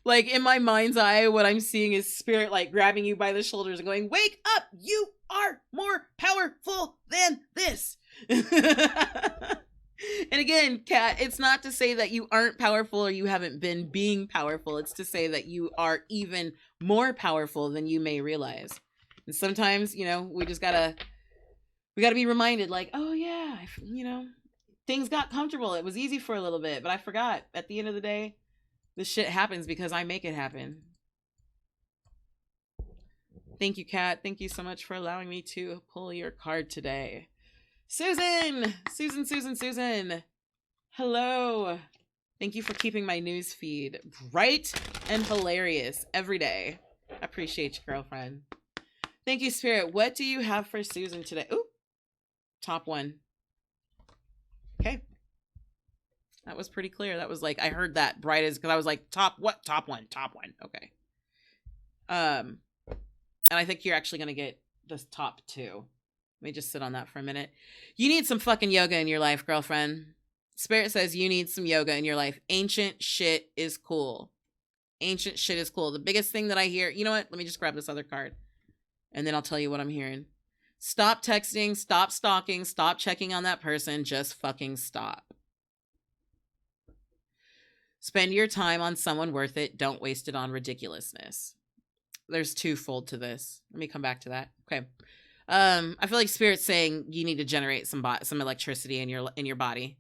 Like in my mind's eye, what I'm seeing is Spirit like grabbing you by the shoulders and going, wake up, you are more powerful than this. And again, Kat, it's not to say that you aren't powerful or you haven't been being powerful. It's to say that you are even more powerful than you may realize. And sometimes, you know, we gotta be reminded, like, oh yeah, you know, things got comfortable. It was easy for a little bit, but I forgot. At the end of the day, this shit happens because I make it happen. Thank you, Kat. Thank you so much for allowing me to pull your card today. Susan! Susan. Hello. Thank you for keeping my news feed bright and hilarious every day. I appreciate you, girlfriend. Thank you, Spirit. What do you have for Susan today? Ooh, top one. Okay. That was pretty clear. That was like, I heard that bright as, because I was like, top what? Top one. Okay. And I think you're actually going to get this top two. Let me just sit on that for a minute. You need some fucking yoga in your life, girlfriend. Spirit says you need some yoga in your life. Ancient shit is cool. Ancient shit is cool. The biggest thing that I hear, you know what? Let me just grab this other card and then I'll tell you what I'm hearing. Stop texting, stop stalking, stop checking on that person. Just fucking stop. Spend your time on someone worth it. Don't waste it on ridiculousness. There's twofold to this. Let me come back to that. Okay. I feel like Spirit's saying you need to generate some electricity in your body.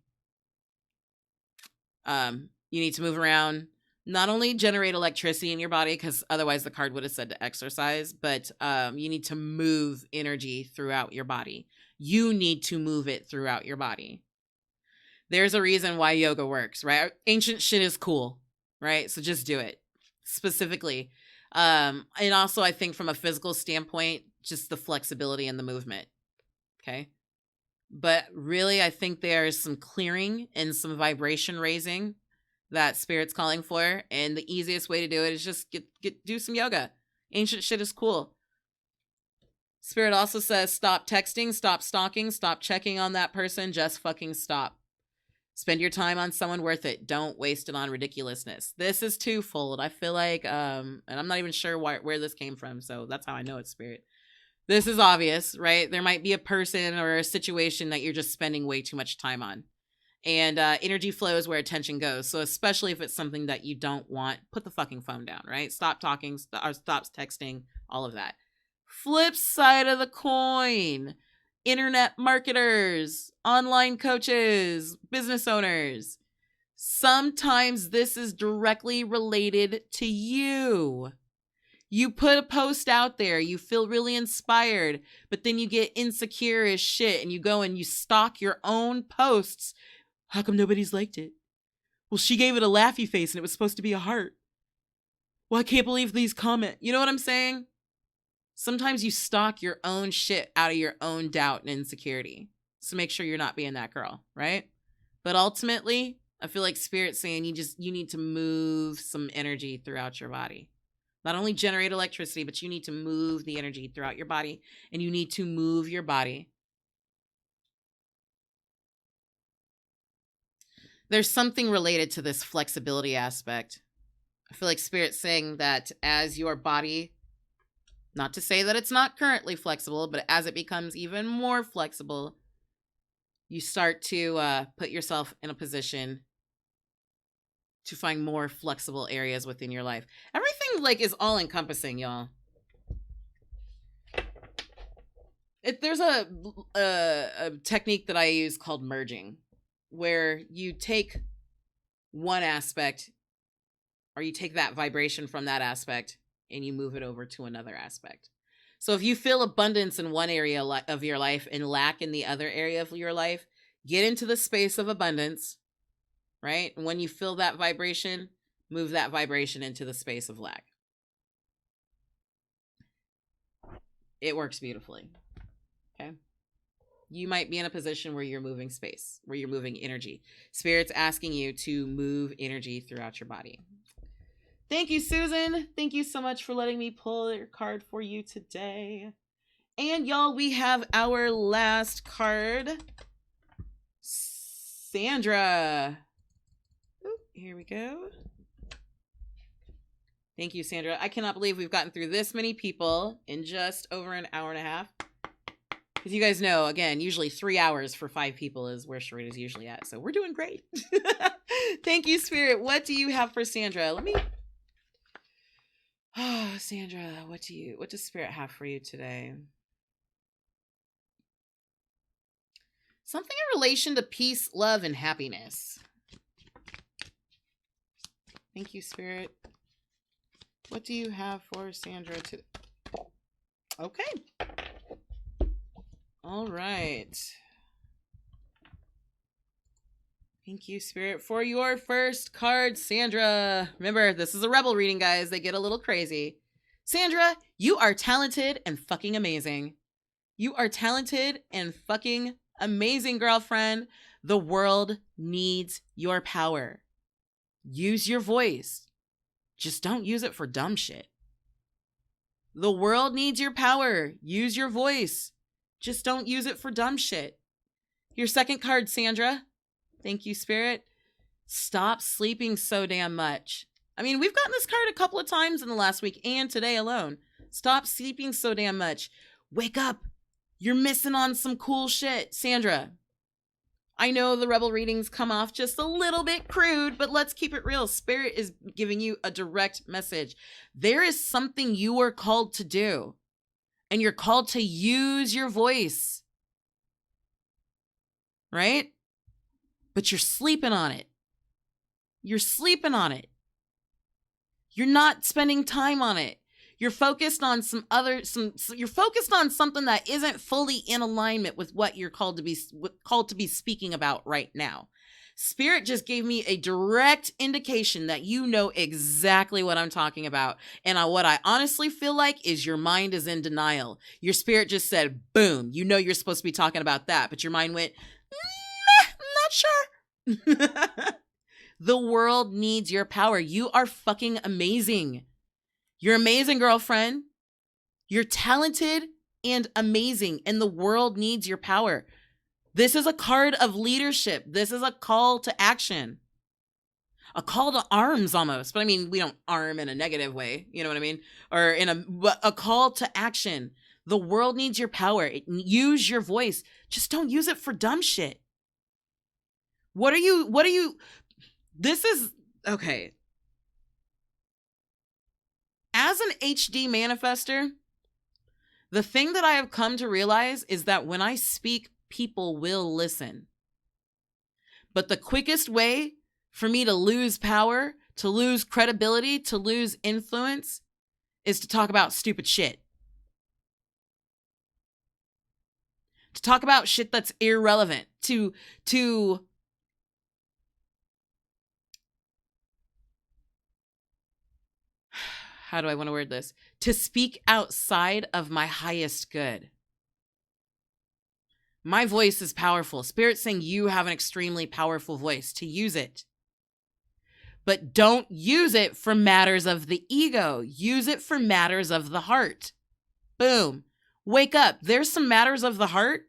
You need to move around. Not only generate electricity in your body, because otherwise the card would have said to exercise, but you need to move energy throughout your body. You need to move it throughout your body. There's a reason why yoga works, right? Ancient shit is cool, right? So just do it. Specifically. And also I think from a physical standpoint, just the flexibility and the movement. Okay. But really, I think there's some clearing and some vibration raising that Spirit's calling for. And the easiest way to do it is just do some yoga. Ancient shit is cool. Spirit also says, stop texting, stop stalking, stop checking on that person. Just fucking stop. Spend your time on someone worth it. Don't waste it on ridiculousness. This is twofold. I feel like, and I'm not even sure where this came from. So that's how I know it's Spirit. This is obvious, right? There might be a person or a situation that you're just spending way too much time on. And energy flows where attention goes. So especially if it's something that you don't want, put the fucking phone down, right? Stop talking, stop texting, all of that. Flip side of the coin. Internet marketers, online coaches, business owners. Sometimes this is directly related to you. You put a post out there, you feel really inspired, but then you get insecure as shit and you go and you stalk your own posts. How come nobody's liked it? Well, she gave it a laughy face and it was supposed to be a heart. Well, I can't believe these comment. You know what I'm saying? Sometimes you stalk your own shit out of your own doubt and insecurity. So make sure you're not being that girl, right? But ultimately, I feel like Spirit's saying you need to move some energy throughout your body. Not only generate electricity, but you need to move the energy throughout your body, and you need to move your body. There's something related to this flexibility aspect. I feel like Spirit's saying that as your body, not to say that it's not currently flexible, but as it becomes even more flexible, you start to put yourself in a position to find more flexible areas within your life. Everything like is all encompassing, y'all. There's a technique that I use called merging, where you take one aspect or you take that vibration from that aspect and you move it over to another aspect. So if you feel abundance in one area of your life and lack in the other area of your life, get into the space of abundance, right? And when you feel that vibration, move that vibration into the space of lack. It works beautifully. Okay. You might be in a position where you're moving space, where you're moving energy. Spirit's asking you to move energy throughout your body. Thank you, Susan. Thank you so much for letting me pull your card for you today. And y'all, we have our last card. Sandra. Ooh, here we go. Thank you, Sandra. I cannot believe we've gotten through this many people in just over an hour and a half. Because you guys know, again, usually 3 hours for 5 people is where Sherita's usually at. So we're doing great. Thank you, Spirit. What do you have for Sandra? Oh, Sandra, what does Spirit have for you today? Something in relation to peace, love, and happiness. Thank you, Spirit. What do you have for Sandra today? Okay. All right. Thank you, Spirit, for your first card, Sandra. Remember, this is a rebel reading, guys. They get a little crazy. Sandra, you are talented and fucking amazing. You are talented and fucking amazing, girlfriend. The world needs your power. Use your voice. Just don't use it for dumb shit. The world needs your power. Use your voice. Just don't use it for dumb shit. Your second card, Sandra. Thank you, Spirit. Stop sleeping so damn much. I mean, we've gotten this card a couple of times in the last week and today alone. Stop sleeping so damn much. Wake up. You're missing on some cool shit, Sandra. I know the rebel readings come off just a little bit crude, but let's keep it real. Spirit is giving you a direct message. There is something you are called to do, and you're called to use your voice, right? But you're sleeping on it. You're sleeping on it. You're not spending time on it. You're focused on you're focused on something that isn't fully in alignment with what you're called to be speaking about right now. Spirit just gave me a direct indication that you know exactly what I'm talking about. And what I honestly feel like is your mind is in denial. Your spirit just said, boom, you know you're supposed to be talking about that. But your mind went, I'm not sure. The world needs your power. You are fucking amazing. You're amazing, girlfriend. You're talented and amazing. And the world needs your power. This is a card of leadership. This is a call to action. A call to arms almost. But I mean, we don't arm in a negative way. You know what I mean? Or in a call to action. The world needs your power. Use your voice. Just don't use it for dumb shit. What are you, this is, okay. As an HD manifester, the thing that I have come to realize is that when I speak, people will listen. But the quickest way for me to lose power, to lose credibility, to lose influence is to talk about stupid shit. To talk about shit that's irrelevant. To how do I want to word this? To speak outside of my highest good. My voice is powerful. Spirit's saying you have an extremely powerful voice. To use it. But don't use it for matters of the ego. Use it for matters of the heart. Boom. Wake up. There's some matters of the heart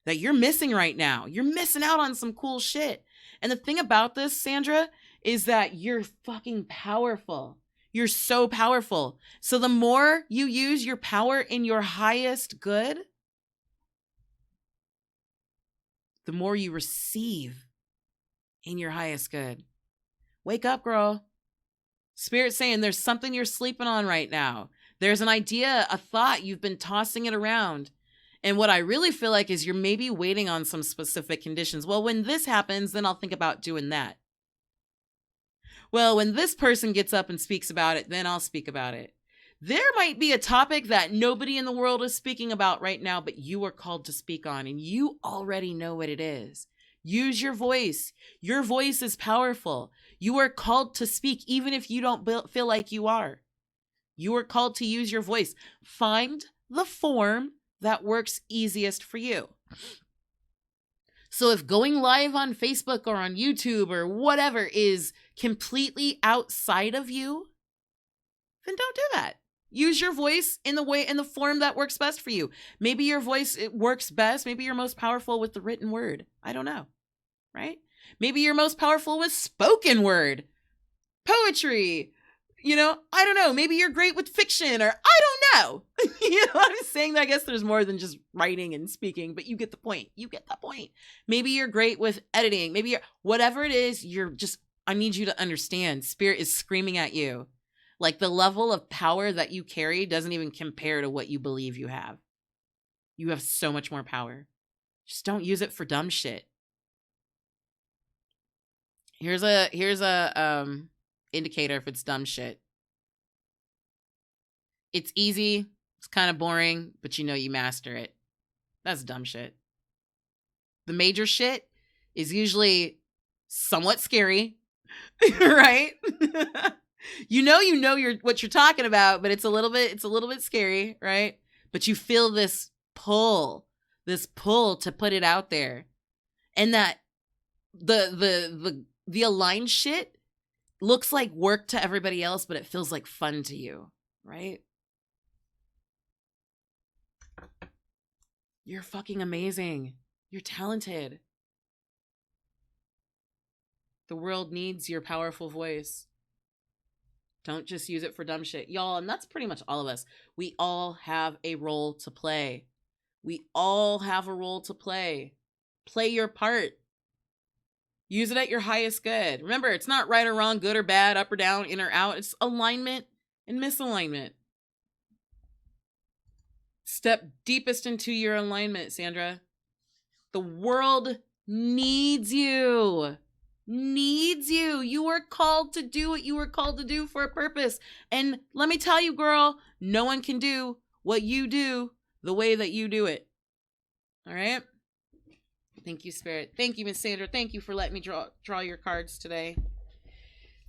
that you're missing right now. You're missing out on some cool shit. And the thing about this, Sandra, is that you're fucking powerful. You're so powerful. So the more you use your power in your highest good, the more you receive in your highest good. Wake up, girl. Spirit's saying there's something you're sleeping on right now. There's an idea, a thought, you've been tossing it around. And what I really feel like is you're maybe waiting on some specific conditions. Well, when this happens, then I'll think about doing that. Well, when this person gets up and speaks about it, then I'll speak about it. There might be a topic that nobody in the world is speaking about right now, but you are called to speak on, and you already know what it is. Use your voice. Your voice is powerful. You are called to speak, even if you don't feel like you are. You are called to use your voice. Find the form that works easiest for you. So if going live on Facebook or on YouTube or whatever is completely outside of you, then don't do that. Use your voice in the form that works best for you. Maybe your voice, it works best. Maybe you're most powerful with the written word. I don't know, right? Maybe you're most powerful with spoken word, poetry. You know, I don't know. Maybe you're great with fiction, or I don't know. You know what I'm saying? I guess there's more than just writing and speaking, but you get the point. You get that point. Maybe you're great with editing. Maybe you're, whatever it is, I need you to understand. Spirit is screaming at you. Like the level of power that you carry doesn't even compare to what you believe you have. You have so much more power. Just don't use it for dumb shit. Here's a indicator if it's dumb shit. It's easy, it's kind of boring, but you know you master it. That's dumb shit. The major shit is usually somewhat scary, right? you know what you're talking about, but it's a little bit scary, right? But you feel this pull to put it out there. And that the aligned shit looks like work to everybody else, but it feels like fun to you, right? You're fucking amazing. You're talented. The world needs your powerful voice. Don't just use it for dumb shit. Y'all, and that's pretty much all of us. We all have a role to play. We all have a role to play. Play your part. Use it at your highest good. Remember, it's not right or wrong, good or bad, up or down, in or out. It's alignment and misalignment. Step deepest into your alignment, Sandra. The world needs you. Needs you. You are called to do what you were called to do for a purpose. And let me tell you, girl, no one can do what you do the way that you do it. All right? Thank you, Spirit. Thank you, Miss Sandra. Thank you for letting me draw your cards today.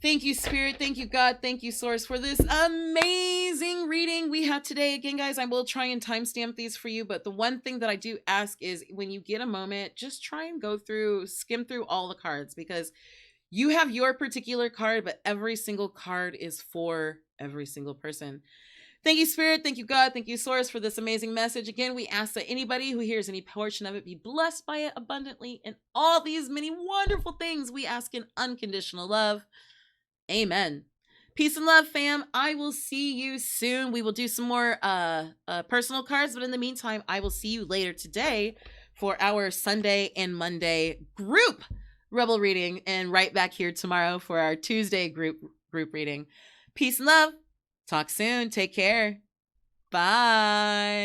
Thank you, Spirit. Thank you, God. Thank you, Source, for this amazing reading we had today. Again, guys, I will try and timestamp these for you, but the one thing that I do ask is when you get a moment, just try and skim through all the cards, because you have your particular card, but every single card is for every single person. Thank you, Spirit. Thank you, God. Thank you, Source, for this amazing message. Again, we ask that anybody who hears any portion of it be blessed by it abundantly, and all these many wonderful things we ask in unconditional love. Amen. Peace and love, fam. I will see you soon. We will do some more personal cards, but in the meantime, I will see you later today for our Sunday and Monday group Rebel reading, and right back here tomorrow for our Tuesday group reading. Peace and love. Talk soon. Take care. Bye.